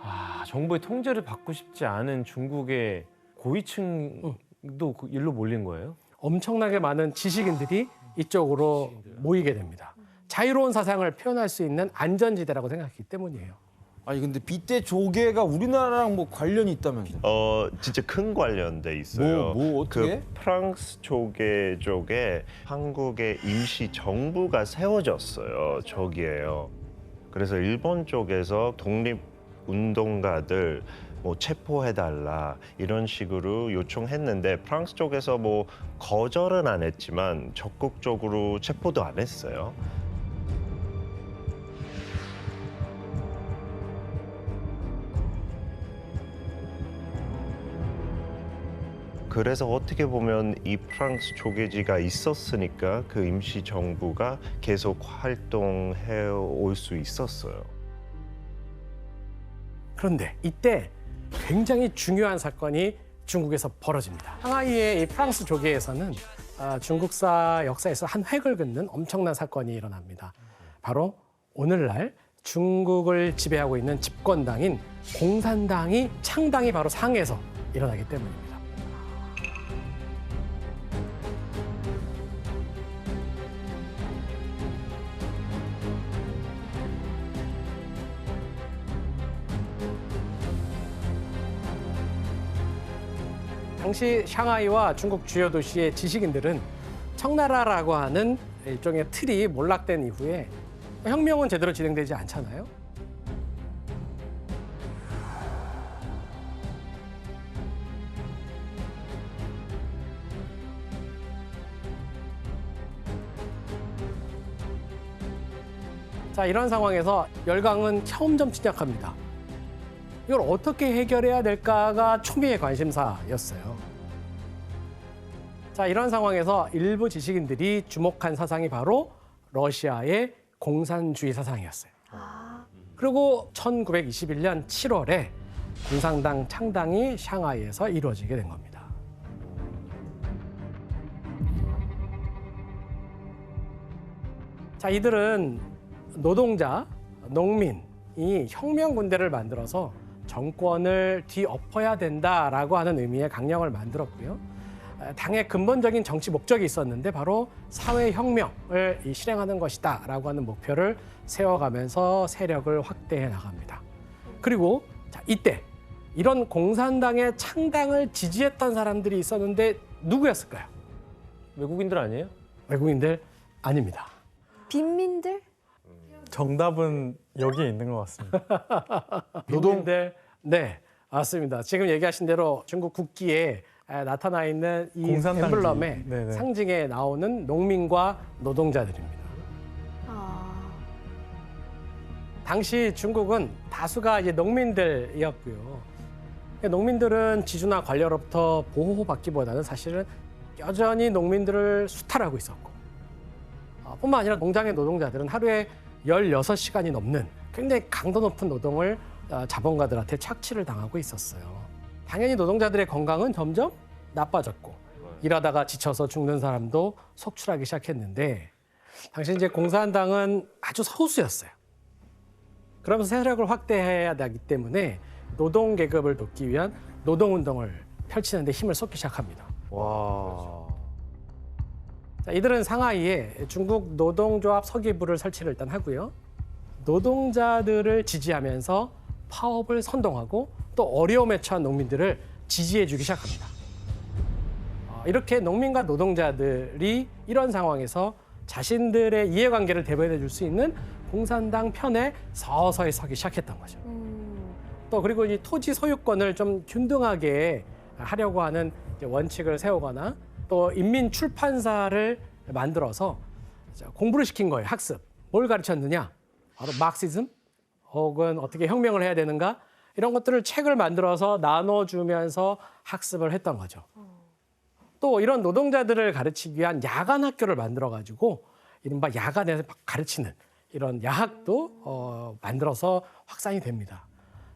아, 정부의 통제를 받고 싶지 않은 중국의 고위층도 그 일로 몰린 거예요? 엄청나게 많은 지식인들이 이쪽으로 모이게 됩니다. 자유로운 사상을 표현할 수 있는 안전지대라고 생각했기 때문이에요. 아니 근데 빗대 조개가 우리나라랑 뭐 관련이 있다면서요? 진짜 큰 관련돼 있어요. 뭐 어떻게? 그 프랑스 조개 쪽에 한국의 임시 정부가 세워졌어요. 저기에요. 그래서 일본 쪽에서 독립 운동가들 뭐 체포해달라 이런 식으로 요청했는데 프랑스 쪽에서 뭐 거절은 안 했지만 적극적으로 체포도 안 했어요. 그래서 어떻게 보면 이 프랑스 조개지가 있었으니까 그 임시 정부가 계속 활동해 올 수 있었어요. 그런데 이때 굉장히 중요한 사건이 중국에서 벌어집니다. 상하이의 이 프랑스 조개에서는 중국사 역사에서 한 획을 긋는 엄청난 사건이 일어납니다. 바로 오늘날 중국을 지배하고 있는 집권당인 공산당이 창당이 바로 상해에서 일어나기 때문입니다. 당시 샹하이와 중국 주요 도시의 지식인들은 청나라라고 하는 일종의 틀이 몰락된 이후에 혁명은 제대로 진행되지 않잖아요. 자, 이런 상황에서 열강은 처음점 침략합니다. 이걸 어떻게 해결해야 될까가 초미의 관심사였어요. 자, 이런 상황에서 일부 지식인들이 주목한 사상이 바로 러시아의 공산주의 사상이었어요. 그리고 1921년 7월에 공산당 창당이 샹하이에서 이루어지게 된 겁니다. 자, 이들은 노동자, 농민이 혁명 군대를 만들어서 정권을 뒤엎어야 된다라고 하는 의미의 강령을 만들었고요. 당의 근본적인 정치 목적이 있었는데 바로 사회혁명을 실행하는 것이다라고 하는 목표를 세워가면서 세력을 확대해 나갑니다. 그리고 자, 이때 이런 공산당의 창당을 지지했던 사람들이 있었는데 누구였을까요? 외국인들 아니에요? 외국인들 아닙니다. 빈민들? 정답은 여기에 있는 것 같습니다. 노동들, 네, 맞습니다. 지금 얘기하신 대로 중국 국기에 나타나 있는 이 공산당지. 엠블럼의 네네. 상징에 나오는 농민과 노동자들입니다. 아, 당시 중국은 다수가 이제 농민들이었고요. 농민들은 지주나 관료로부터 보호받기보다는 사실은 여전히 농민들을 수탈하고 있었고, 뿐만 아니라 농장의 노동자들은 하루에 16시간이 넘는 굉장히 강도 높은 노동을 자본가들한테 착취를 당하고 있었어요. 당연히 노동자들의 건강은 점점 나빠졌고 일하다가 지쳐서 죽는 사람도 속출하기 시작했는데 당시 이제 공산당은 아주 소수였어요. 그러면서 세력을 확대해야 되기 때문에 노동 계급을 돕기 위한 노동운동을 펼치는 데 힘을 쏟기 시작합니다. 와. 자, 이들은 상하이에 중국 노동조합 서기부를 설치를 일단 하고요. 노동자들을 지지하면서 파업을 선동하고 또 어려움에 처한 농민들을 지지해주기 시작합니다. 이렇게 농민과 노동자들이 이런 상황에서 자신들의 이해관계를 대변해 줄 수 있는 공산당 편에 서서히 서기 시작했던 거죠. 또 그리고 이 토지 소유권을 좀 균등하게 하려고 하는 원칙을 세우거나 또 인민 출판사를 만들어서 공부를 시킨 거예요. 학습. 뭘 가르쳤느냐? 바로 마르크시즘 혹은 어떻게 혁명을 해야 되는가? 이런 것들을 책을 만들어서 나눠주면서 학습을 했던 거죠. 또 이런 노동자들을 가르치기 위한 야간 학교를 만들어가지고 이른바 야간에서 가르치는 이런 야학도 만들어서 확산이 됩니다.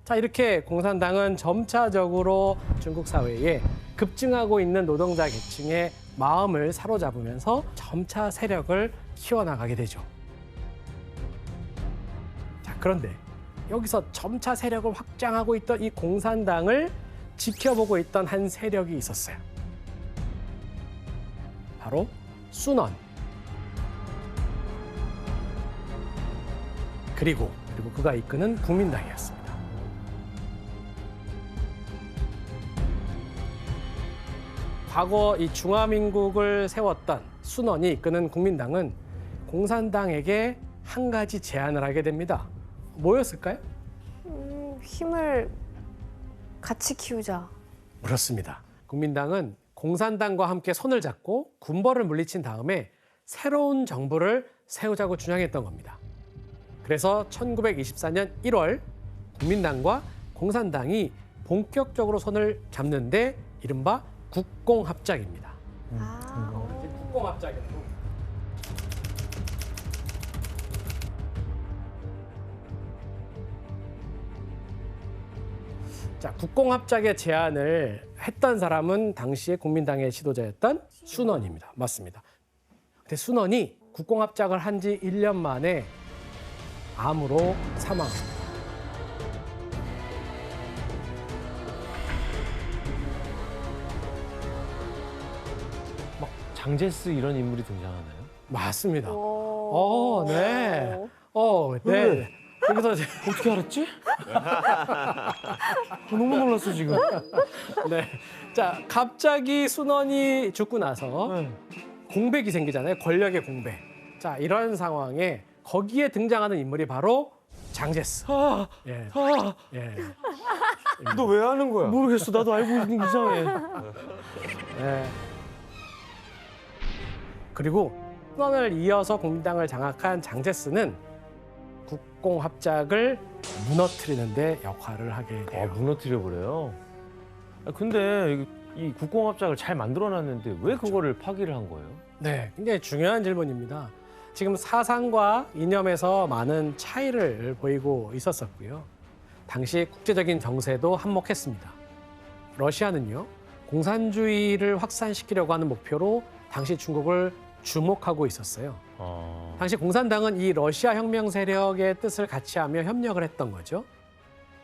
자, 이렇게 공산당은 점차적으로 중국 사회에 급증하고 있는 노동자 계층의 마음을 사로잡으면서 점차 세력을 키워나가게 되죠. 자, 그런데 여기서 점차 세력을 확장하고 있던 이 공산당을 지켜보고 있던 한 세력이 있었어요. 바로 순원. 그리고 그가 이끄는 국민당이었습니다. 과거 이 중화민국을 세웠던 순원이 이끄는 국민당은 공산당에게 한 가지 제안을 하게 됩니다. 뭐였을까요? 힘을 같이 키우자. 그렇습니다. 국민당은 공산당과 함께 손을 잡고 군벌을 물리친 다음에 새로운 정부를 세우자고 주장했던 겁니다. 그래서 1924년 1월 국민당과 공산당이 본격적으로 손을 잡는데 이른바 국공합작입니다. 국공합작이라고. 자, 국공합작의 제안을 했던 사람은 당시의 국민당의 지도자였던 순원입니다. 맞습니다. 근데 순원이 국공합작을 한 지 1년 만에 암으로 사망합니다. 막 장제스 이런 인물이 등장하나요? 맞습니다. 오. 네. 네. 여기서 어떻게 알았지? 너무 놀랐어 지금. 네. 자, 갑자기 순원이 죽고 나서 공백이 생기잖아요. 권력의 공백. 자, 이런 상황에 거기에 등장하는 인물이 바로 장제스. 예. 예. 너 왜 하는 거야? 모르겠어. 나도 알고 있는 게 이상해. 네. 그리고 순원을 이어서 국민당을 장악한 장제스는 국공합작을 무너뜨리는 데 역할을 하게 돼요. 무너뜨려 버려요. 근데 이 국공합작을 잘 만들어놨는데 왜 그거를 파기를 한 거예요? 네, 굉장히 중요한 질문입니다. 지금 사상과 이념에서 많은 차이를 보이고 있었었고요. 당시 국제적인 정세도 한몫했습니다. 러시아는요, 공산주의를 확산시키려고 하는 목표로 당시 중국을 주목하고 있었어요. 당시 공산당은 이 러시아 혁명 세력의 뜻을 같이하며 협력을 했던 거죠.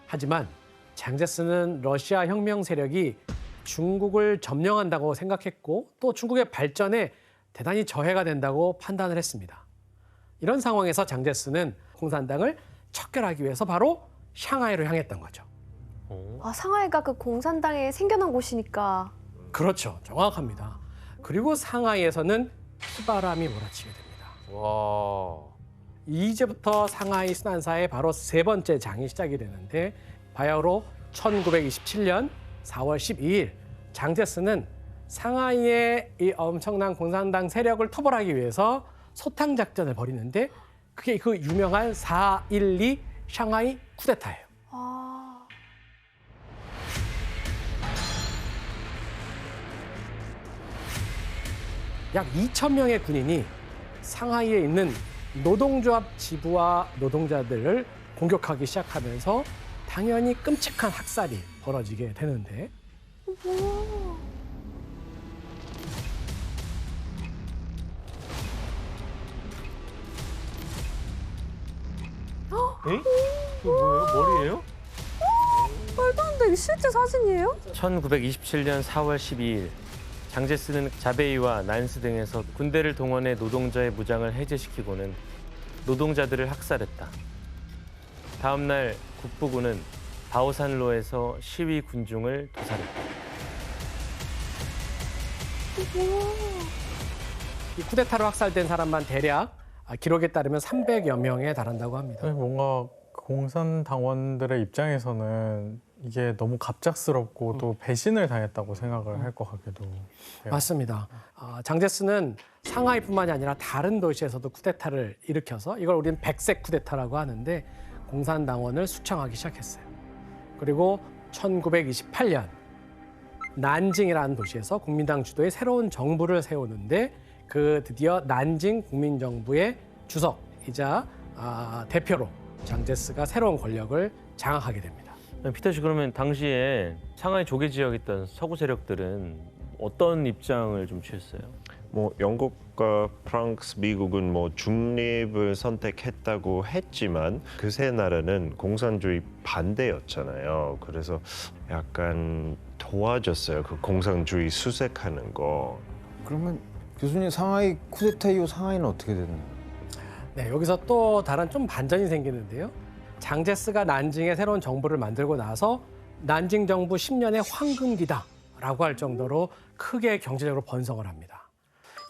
하지만 장제스는 러시아 혁명 세력이 중국을 점령한다고 생각했고 또 중국의 발전에 대단히 저해가 된다고 판단을 했습니다. 이런 상황에서 장제스는 공산당을 척결하기 위해서 바로 샹하이로 향했던 거죠. 아, 상하이가 그 공산당에 생겨난 곳이니까. 그렇죠. 정확합니다. 그리고 상하이에서는 피바람이 몰아치게 됩니다. 와. 이제부터 상하이 순환사의 바로 세 번째 장이 시작이 되는데 바야흐로 1927년 4월 12일 장제스는 상하이의 이 엄청난 공산당 세력을 토벌하기 위해서 소탕 작전을 벌이는데 그게 그 유명한 4.12 샹하이 쿠데타예요. 아, 약 2,000명의 군인이 상하이에 있는 노동조합 지부와 노동자들을 공격하기 시작하면서 당연히 끔찍한 학살이 벌어지게 되는데 이거 뭐예요? 머리예요? 말도 안 돼. 이게 실제 사진이에요? 1927년 4월 12일 장제스는 자베이와 난스 등에서 군대를 동원해 노동자의 무장을 해제시키고는 노동자들을 학살했다. 다음 날 국부군은 바오산로에서 시위 군중을 도살했다. 이 쿠데타로 학살된 사람만 대략 기록에 따르면 300여 명에 달한다고 합니다. 뭔가 공산당원들의 입장에서는 이게 너무 갑작스럽고 또 배신을 당했다고 생각을 할 것 같기도 해요. 맞습니다. 장제스는 상하이뿐만이 아니라 다른 도시에서도 쿠데타를 일으켜서 이걸 우리는 백색 쿠데타라고 하는데 공산당원을 수청하기 시작했어요. 그리고 1928년 난징이라는 도시에서 국민당 주도의 새로운 정부를 세우는데 그 드디어 난징 국민정부의 주석이자 대표로 장제스가 새로운 권력을 장악하게 됩니다. 피터 씨, 그러면 당시에 상하이 조개 지역에 있던 서구 세력들은 어떤 입장을 좀 취했어요? 뭐 영국과 프랑스, 미국은 뭐 중립을 선택했다고 했지만 그 세 나라는 공산주의 반대였잖아요. 그래서 약간 도와줬어요. 그 공산주의 수색하는 거. 그러면 교수님 상하이 쿠데타 이후 상하이는 어떻게 됐나요? 네, 여기서 또 다른 좀 반전이 생기는데요. 장제스가 난징에 새로운 정부를 만들고 나서 난징 정부 10년의 황금기다라고 할 정도로 크게 경제적으로 번성을 합니다.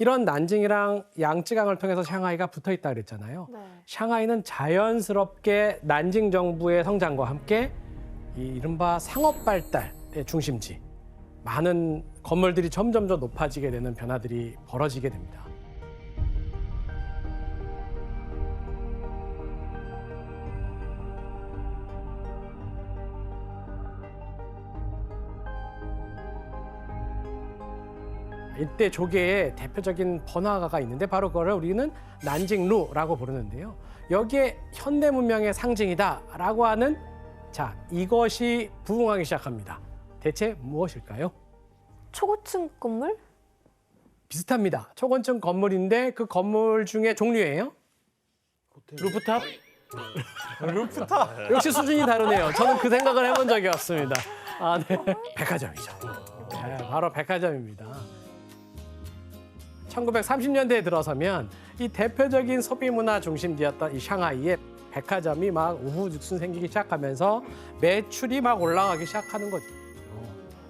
이런 난징이랑 양쯔강을 통해서 샹하이가 붙어 있다 그랬잖아요. 네. 샹하이는 자연스럽게 난징 정부의 성장과 함께 이 이른바 상업 발달의 중심지, 많은 건물들이 점점 더 높아지게 되는 변화들이 벌어지게 됩니다. 이때 조개의 대표적인 번화가가 있는데 바로 그거를 우리는 난징루라고 부르는데요. 여기에 현대 문명의 상징이다라고 하는 이것이 부흥하기 시작합니다. 대체 무엇일까요? 초고층 건물? 비슷합니다. 초건층 건물인데 그 건물 중에 종류예요. 루프탑? 역시 수준이 다르네요. 저는 그 생각을 해본 적이 없습니다. 네. 백화점이죠. 네, 바로 백화점입니다. 1930년대에 들어서면 이 대표적인 소비 문화 중심지였던 이 샹하이에 백화점이 막 우후죽순 생기기 시작하면서 매출이 막 올라가기 시작하는 거죠.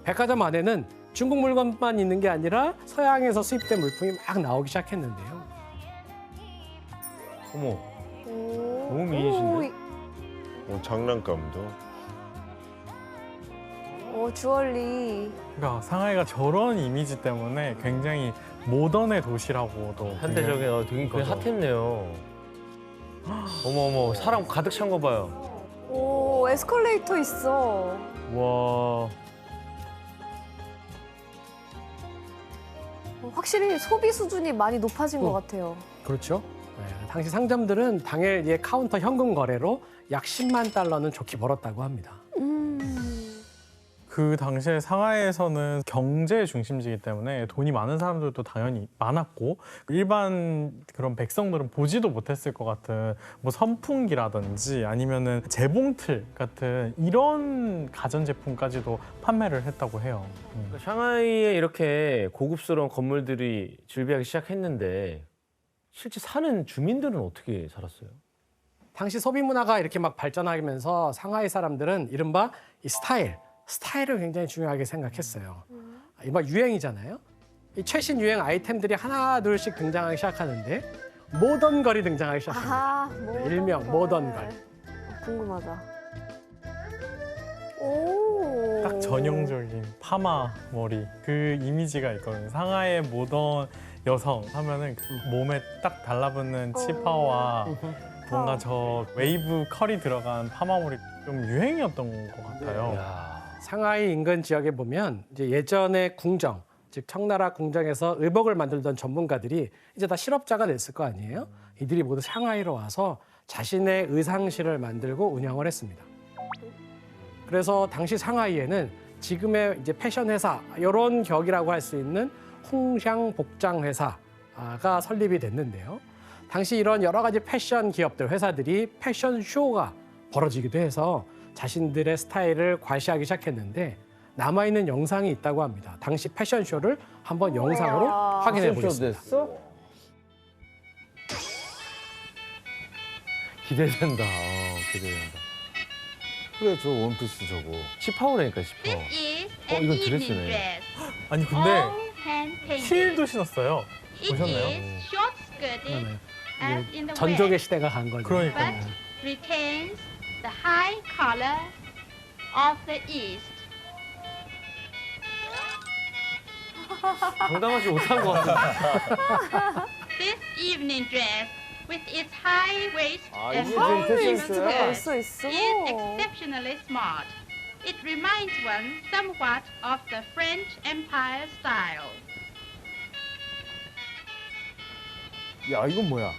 백화점 안에는 중국 물건만 있는 게 아니라 서양에서 수입된 물품이 막 나오기 시작했는데요. 어머, 오. 너무 미인이신데? 장난감도. 주얼리. 그러니까 상하이가 저런 이미지 때문에 굉장히 모던의 도시라고도 현대적인 되게 거죠. 핫했네요. 어머, 사람 가득 찬 거 봐요. 오, 에스컬레이터 있어. 와, 확실히 소비 수준이 많이 높아진 것 같아요. 그렇죠. 네, 당시 상점들은 당일 이 카운터 현금 거래로 약 10만 달러는 좋게 벌었다고 합니다. 그 당시에 상하이에서는 경제 중심지이기 때문에 돈이 많은 사람들도 당연히 많았고 일반 그런 백성들은 보지도 못했을 것 같은 뭐 선풍기라든지 아니면은 재봉틀 같은 이런 가전제품까지도 판매를 했다고 해요. 그러니까 샹하이에 이렇게 고급스러운 건물들이 즐비하기 시작했는데 실제 사는 주민들은 어떻게 살았어요? 당시 소비 문화가 이렇게 막 발전하면서 상하이 사람들은 이른바 이 스타일을 굉장히 중요하게 생각했어요. 이른바 유행이잖아요. 이 최신 유행 아이템들이 하나 둘씩 등장하기 시작하는데 모던걸이 등장하기 시작합니다. 아하, 일명 모던걸. 궁금하다. 오. 딱 전형적인 파마 머리 그 이미지가 있거든요. 상하이의 모던 여성 하면은 그 몸에 딱 달라붙는 치파와 뭔가 저 웨이브 컬이 들어간 파마 머리 좀 유행이었던 것 같아요. 상하이 인근 지역에 보면 이제 예전에 궁정, 즉 청나라 궁정에서 의복을 만들던 전문가들이 이제 다 실업자가 됐을 거 아니에요? 이들이 모두 상하이로 와서 자신의 의상실을 만들고 운영을 했습니다. 그래서 당시 상하이에는 지금의 이제 패션 회사 이런 격이라고 할 수 있는 홍샹 복장 회사가 설립이 됐는데요. 당시 이런 여러 가지 패션 기업들, 회사들이 패션 쇼가 벌어지기도 해서 자신들의 스타일을 과시하기 시작했는데 남아있는 영상이 있다고 합니다. 당시 패션쇼를 한번 영상으로 확인해 보겠습니다. 됐어? 기대된다. 기대된다. 그래 저 원피스 저거. 치파오라니까 치파오. 이건 이건 드레스네. 아니 근데 힐도 신었어요. 보셨나요? 그러네요. 이제 전족의 시대가 간 거죠. 그러니까요. retains the high color of the East. 당당하지 못한 것 같은데. This evening dress, with its high waist and 이게 long 지금 sleeve 패션쇼야? skirt, 벌써 있어. is exceptionally smart. It reminds one somewhat of the French Empire style. 야 이건 뭐야?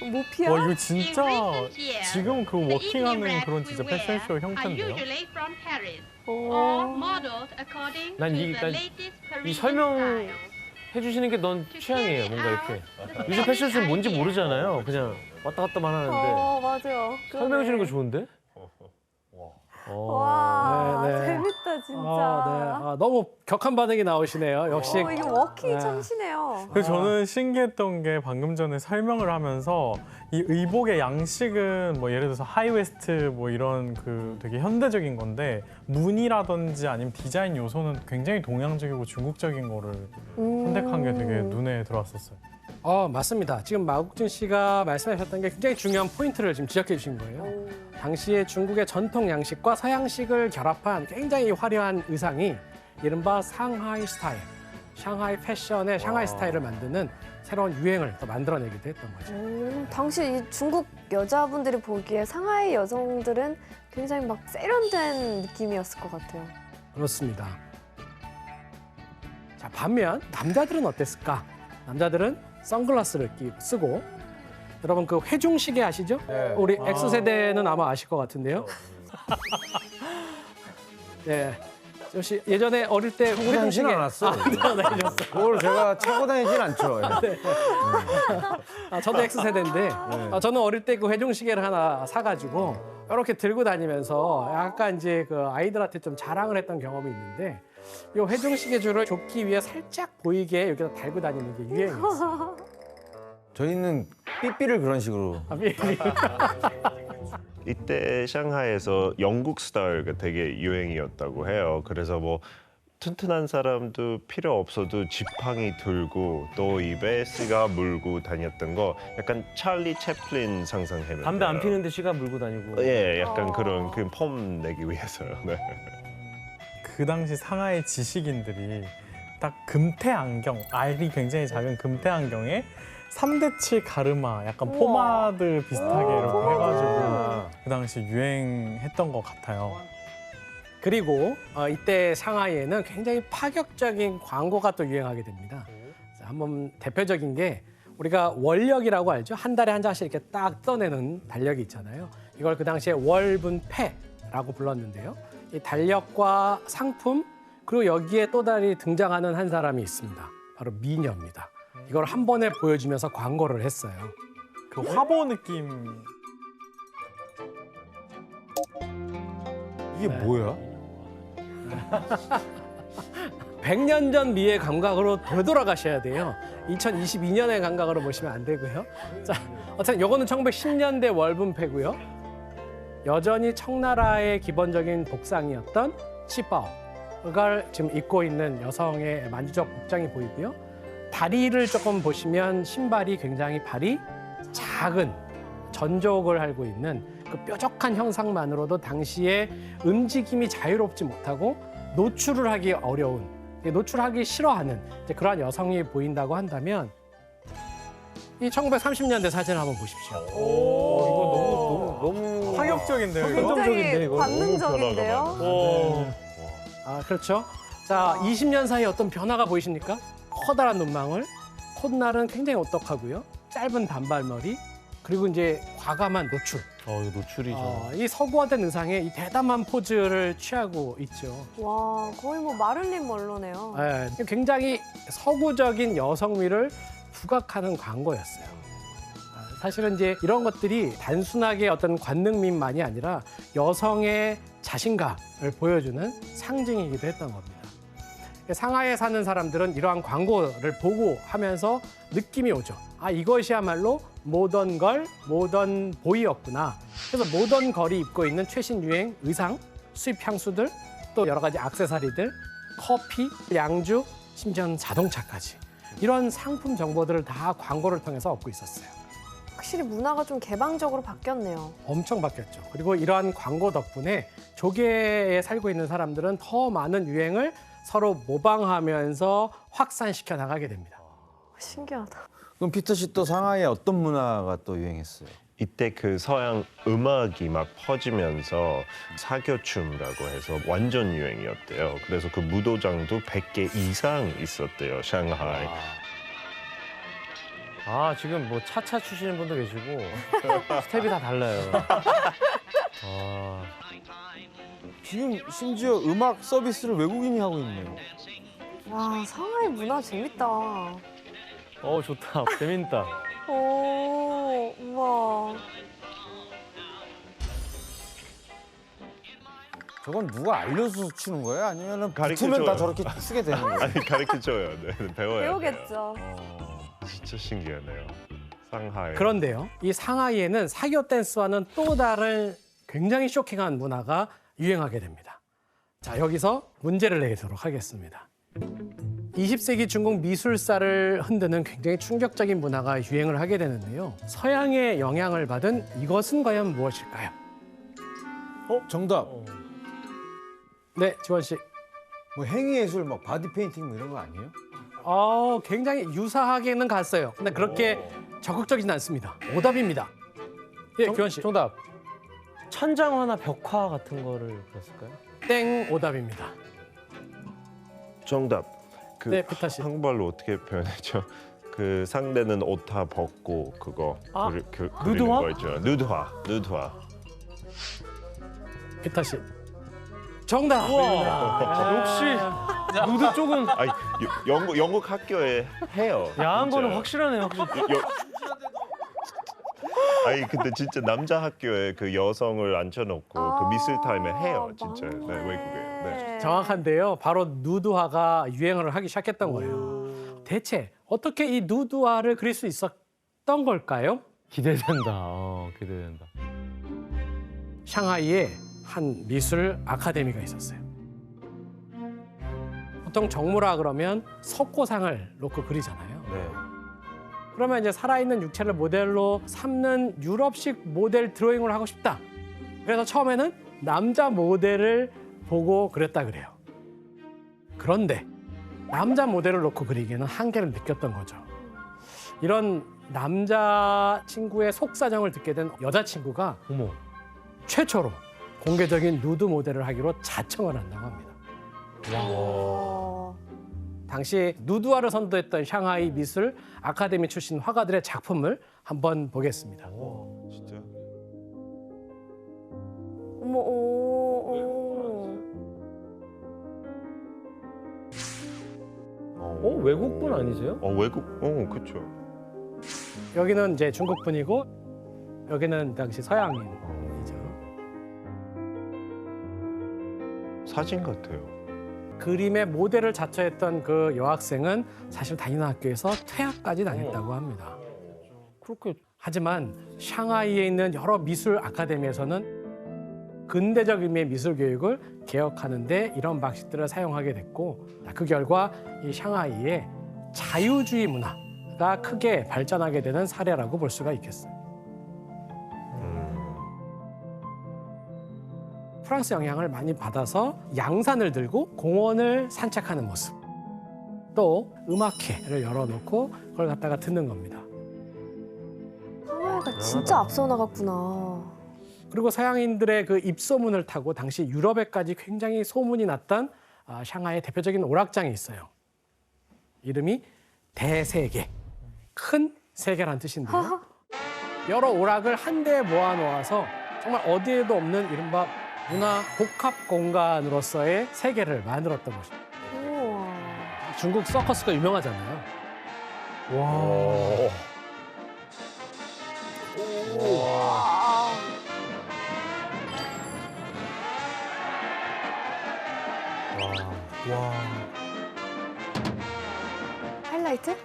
모피야? 와 이거 In 진짜 recent years, 지금 그 the evening 워킹하는 wraps 그런 we 진짜 wear 패션쇼 are 형태인데요. usually from Paris 오. or modeled according 난 to 이- the 난 latest 이 Parisian 설명 styles. 해주시는 게 넌 취향이에요. 뭔가 이렇게. 요즘 패션쇼는 뭔지 모르잖아요. 그냥 왔다 갔다만 하는데 맞아요. 설명해 주는 거 좋은데? 와, 네, 네. 재밌다 진짜. 너무 격한 반응이 나오시네요. 역시 이게 워킹 네. 참시네요. 그래서 저는 신기했던 게 방금 전에 설명을 하면서 이 의복의 양식은 뭐 예를 들어서 하이웨스트 뭐 이런 그 되게 현대적인 건데 무늬라든지 아니면 디자인 요소는 굉장히 동양적이고 중국적인 거를 선택한 게 되게 눈에 들어왔었어요. 맞습니다. 지금 마국준 씨가 말씀하셨던 게 굉장히 중요한 포인트를 지금 지적해 주신 거예요. 당시에 중국의 전통 양식과 서양식을 결합한 굉장히 화려한 의상이 이른바 상하이 스타일, 샹하이 패션의 샹하이 스타일을 만드는 새로운 유행을 또 만들어내기도 했던 거죠. 당시 이 중국 여자분들이 보기에 상하이 여성들은 굉장히 막 세련된 느낌이었을 것 같아요. 그렇습니다. 자, 반면 남자들은 어땠을까? 남자들은 선글라스를 쓰고 여러분 그 회중시계 아시죠? 네. 우리 X세대는 아마 아실 것 같은데요. 네. 역시 예전에 어릴 때 차고 다니진 않았어. 그걸 제가 차고 다니진 않죠. 저도 X세대인데 저는 어릴 때 그 회중시계를 하나 사가지고 이렇게 들고 다니면서 약간 이제 그 아이들한테 좀 자랑을 했던 경험이 있는데 이 회중시계 줄을 좁기 위해 살짝 보이게 여기다 달고 다니는 게 유행이었어요. 저희는 삐삐를 그런 식으로. 이때 샹하이에서 영국 스타일가 되게 유행이었다고 해요. 그래서 뭐 튼튼한 사람도 필요 없어도 지팡이 들고 또 입에 시가 물고 다녔던 거 약간 찰리 채플린 상상해요. 담배 안 피는데 시간 물고 다니고. 예, 약간 그런 그 폼 내기 위해서요. 네. 그 당시 상하이 지식인들이 딱 금태 안경, 알이 굉장히 작은 금태 안경에 3대7 가르마, 약간 포마드 비슷하게 이렇게 해가지고 그 당시 유행했던 것 같아요. 그리고 이때 상하이에는 굉장히 파격적인 광고가 또 유행하게 됩니다. 자, 한번 대표적인 게 우리가 월력이라고 알죠? 한 달에 한 장씩 이렇게 딱 떠내는 달력이 있잖아요. 이걸 그 당시에 월분패라고 불렀는데요. 이 달력과 상품 그리고 여기에 또 다른 등장하는 한 사람이 있습니다. 바로 미녀입니다. 이걸 한 번에 보여주면서 광고를 했어요. 그 화보 느낌. 이게 뭐야? 100년 전 미의 감각으로 되돌아가셔야 돼요. 2022년의 감각으로 보시면 안 되고요. 자, 어쨌든 이거는 1910년대 월분패고요. 여전히 청나라의 기본적인 복상이었던 치바오를 지금 입고 있는 여성의 만주적 복장이 보이고요. 다리를 조금 보시면 신발이 굉장히 발이 작은 전족을 달고 있는 그 뾰족한 형상만으로도 당시에 움직임이 자유롭지 못하고 노출을 하기 어려운, 노출하기 싫어하는 이제 그러한 여성이 보인다고 한다면 이 1930년대 사진 한번 보십시오. 이거 너무 파격적인데요, 이거? 굉장히 너무 관능적인데요. 변화가 아, 그렇죠. 자, 20년 사이에 어떤 변화가 보이십니까? 커다란 눈망울, 콧날은 굉장히 오똑하고요. 짧은 단발머리, 그리고 이제 과감한 노출. 이거 노출이죠. 이 서구화된 의상에 이 대담한 포즈를 취하고 있죠. 와, 거의 뭐 마를린 먼로네요. 예, 굉장히 서구적인 여성미를 부각하는 광고였어요. 사실은 이제 이런 것들이 단순하게 어떤 관능미만이 아니라 여성의 자신감을 보여주는 상징이기도 했던 겁니다. 상하이에 사는 사람들은 이러한 광고를 보고 하면서 느낌이 오죠. 아, 이것이야말로 모던걸, 모던 보이였구나. 그래서 모던걸이 입고 있는 최신 유행 의상, 수입 향수들, 또 여러 가지 액세서리들, 커피, 양주, 심지어는 자동차까지. 이런 상품 정보들을 다 광고를 통해서 얻고 있었어요. 확실히 문화가 좀 개방적으로 바뀌었네요. 엄청 바뀌었죠. 그리고 이러한 광고 덕분에 조계에 살고 있는 사람들은 더 많은 유행을 서로 모방하면서 확산시켜 나가게 됩니다. 신기하다. 그럼 피터 씨 또 상하이에 어떤 문화가 또 유행했어요? 이때 그 서양 음악이 막 퍼지면서 사교춤이라고 해서 완전 유행이었대요. 그래서 그 무도장도 100개 이상 있었대요, 샹하이. 지금 뭐 차차 추시는 분도 계시고 스텝이 다 달라요. 지금 심지어 음악 서비스를 외국인이 하고 있네요. 와, 상하이 문화 재밌다. 좋다. 재밌다. 오, 우와. 저건 누가 알려줘서 추는 거예요? 아니면 가르쳐줘요. 붙으면 다 저렇게 쓰게 되는 거예요? 아니, 가르쳐줘요. 네, 배워야 돼요. 배우겠죠. 진짜 신기하네요. 상하이. 그런데요, 이 상하이에는 사교 댄스와는 또 다른 굉장히 쇼킹한 문화가 유행하게 됩니다. 자, 여기서 문제를 내도록 하겠습니다. 20세기 중국 미술사를 흔드는 굉장히 충격적인 문화가 유행을 하게 되는데요. 서양의 영향을 받은 이것은 과연 무엇일까요? 정답. 네, 지원 씨. 뭐 행위예술, 막 바디 페인팅 뭐 이런 거 아니에요? 굉장히 유사하게는 갔어요. 근데 그렇게 적극적이진 않습니다. 오답입니다. 예, 규현 씨. 정답. 천장화나 벽화 같은 거를 그렸을까요? 땡, 오답입니다. 정답. 그 네, 피터 씨. 한국말로 어떻게 표현했죠? 그 상대는 옷 다 벗고 그거 그리는 누드화? 거 있죠. 누드화. 피터 씨. 정답. 역시 누드 쪽은 아니, 영국 학교에 해요. 야한 진짜. 거는 확실하네요. 확실히. 아니 근데 진짜 남자 학교에 그 여성을 앉혀놓고 그 미술 타임에 해요, 진짜. 네, 맞네. 외국에. 네. 정확한데요. 바로 누드화가 유행을 하기 시작했던 거예요. 대체 어떻게 이 누드화를 그릴 수 있었던 걸까요? 기대된다. 기대된다. 샹하이에 한 미술 아카데미가 있었어요. 보통 정무라 그러면 석고상을 놓고 그리잖아요. 네. 그러면 이제 살아있는 육체를 모델로 삼는 유럽식 모델 드로잉을 하고 싶다. 그래서 처음에는 남자 모델을 보고 그렸다 그래요. 그런데 남자 모델을 놓고 그리기에는 한계를 느꼈던 거죠. 이런 남자 친구의 속사정을 듣게 된 여자친구가 최초로 공개적인 누드 모델을 하기로 자청을 한다고 합니다. 와, 당시 누드화를 선도했던 샹하이 미술 아카데미 출신 화가들의 작품을 한번 보겠습니다. 진짜. 어머, 외국 분 아니세요? 외국, 그렇죠. 여기는 이제 중국 분이고 여기는 당시 서양인이죠. 사진 같아요. 그림의 모델을 자처했던 그 여학생은 사실 다니는 학교에서 퇴학까지 당했다고 합니다. 그렇게 하지만 샹하이에 있는 여러 미술 아카데미에서는 근대적 의미의 미술 교육을 개혁하는데 이런 방식들을 사용하게 됐고 그 결과 이 샹하이의 자유주의 문화가 크게 발전하게 되는 사례라고 볼 수가 있겠어요. 프랑스 영향을 많이 받아서 양산을 들고 공원을 산책하는 모습, 또 음악회를 열어놓고 그걸 갖다가 듣는 겁니다. 상하이가 진짜 앞서 나갔구나. 그리고 서양인들의 그 입소문을 타고 당시 유럽에까지 굉장히 소문이 났던 샹하이의 대표적인 오락장이 있어요. 이름이 대세계, 큰 세계란 뜻인데요. 여러 오락을 한데 모아놓아서 정말 어디에도 없는 이른바 문화 복합 공간으로서의 세계를 만들었던 것입니다. 우와. 중국 서커스가 유명하잖아요. 하이라이트?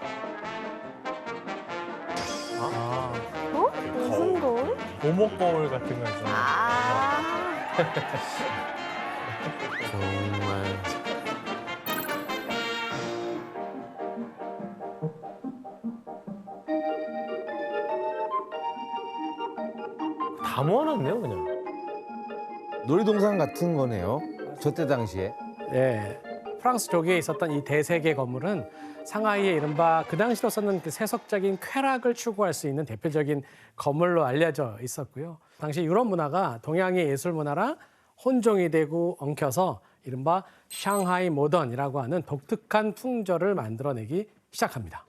아, 어? 무슨 거울? 오목 거울 같은 거죠. 아. 정말. 다 모아놨네요, 그냥. 놀이동산 같은 거네요. 저 때 당시에. 예, 프랑스 조기에 있었던 이 대세계 건물은 상하이의 이른바 그 당시로서는 그 세속적인 쾌락을 추구할 수 있는 대표적인 건물로 알려져 있었고요. 당시 유럽 문화가 동양의 예술 문화랑 혼종이 되고 엉켜서 이른바 샹하이 모던이라고 하는 독특한 풍조를 만들어내기 시작합니다.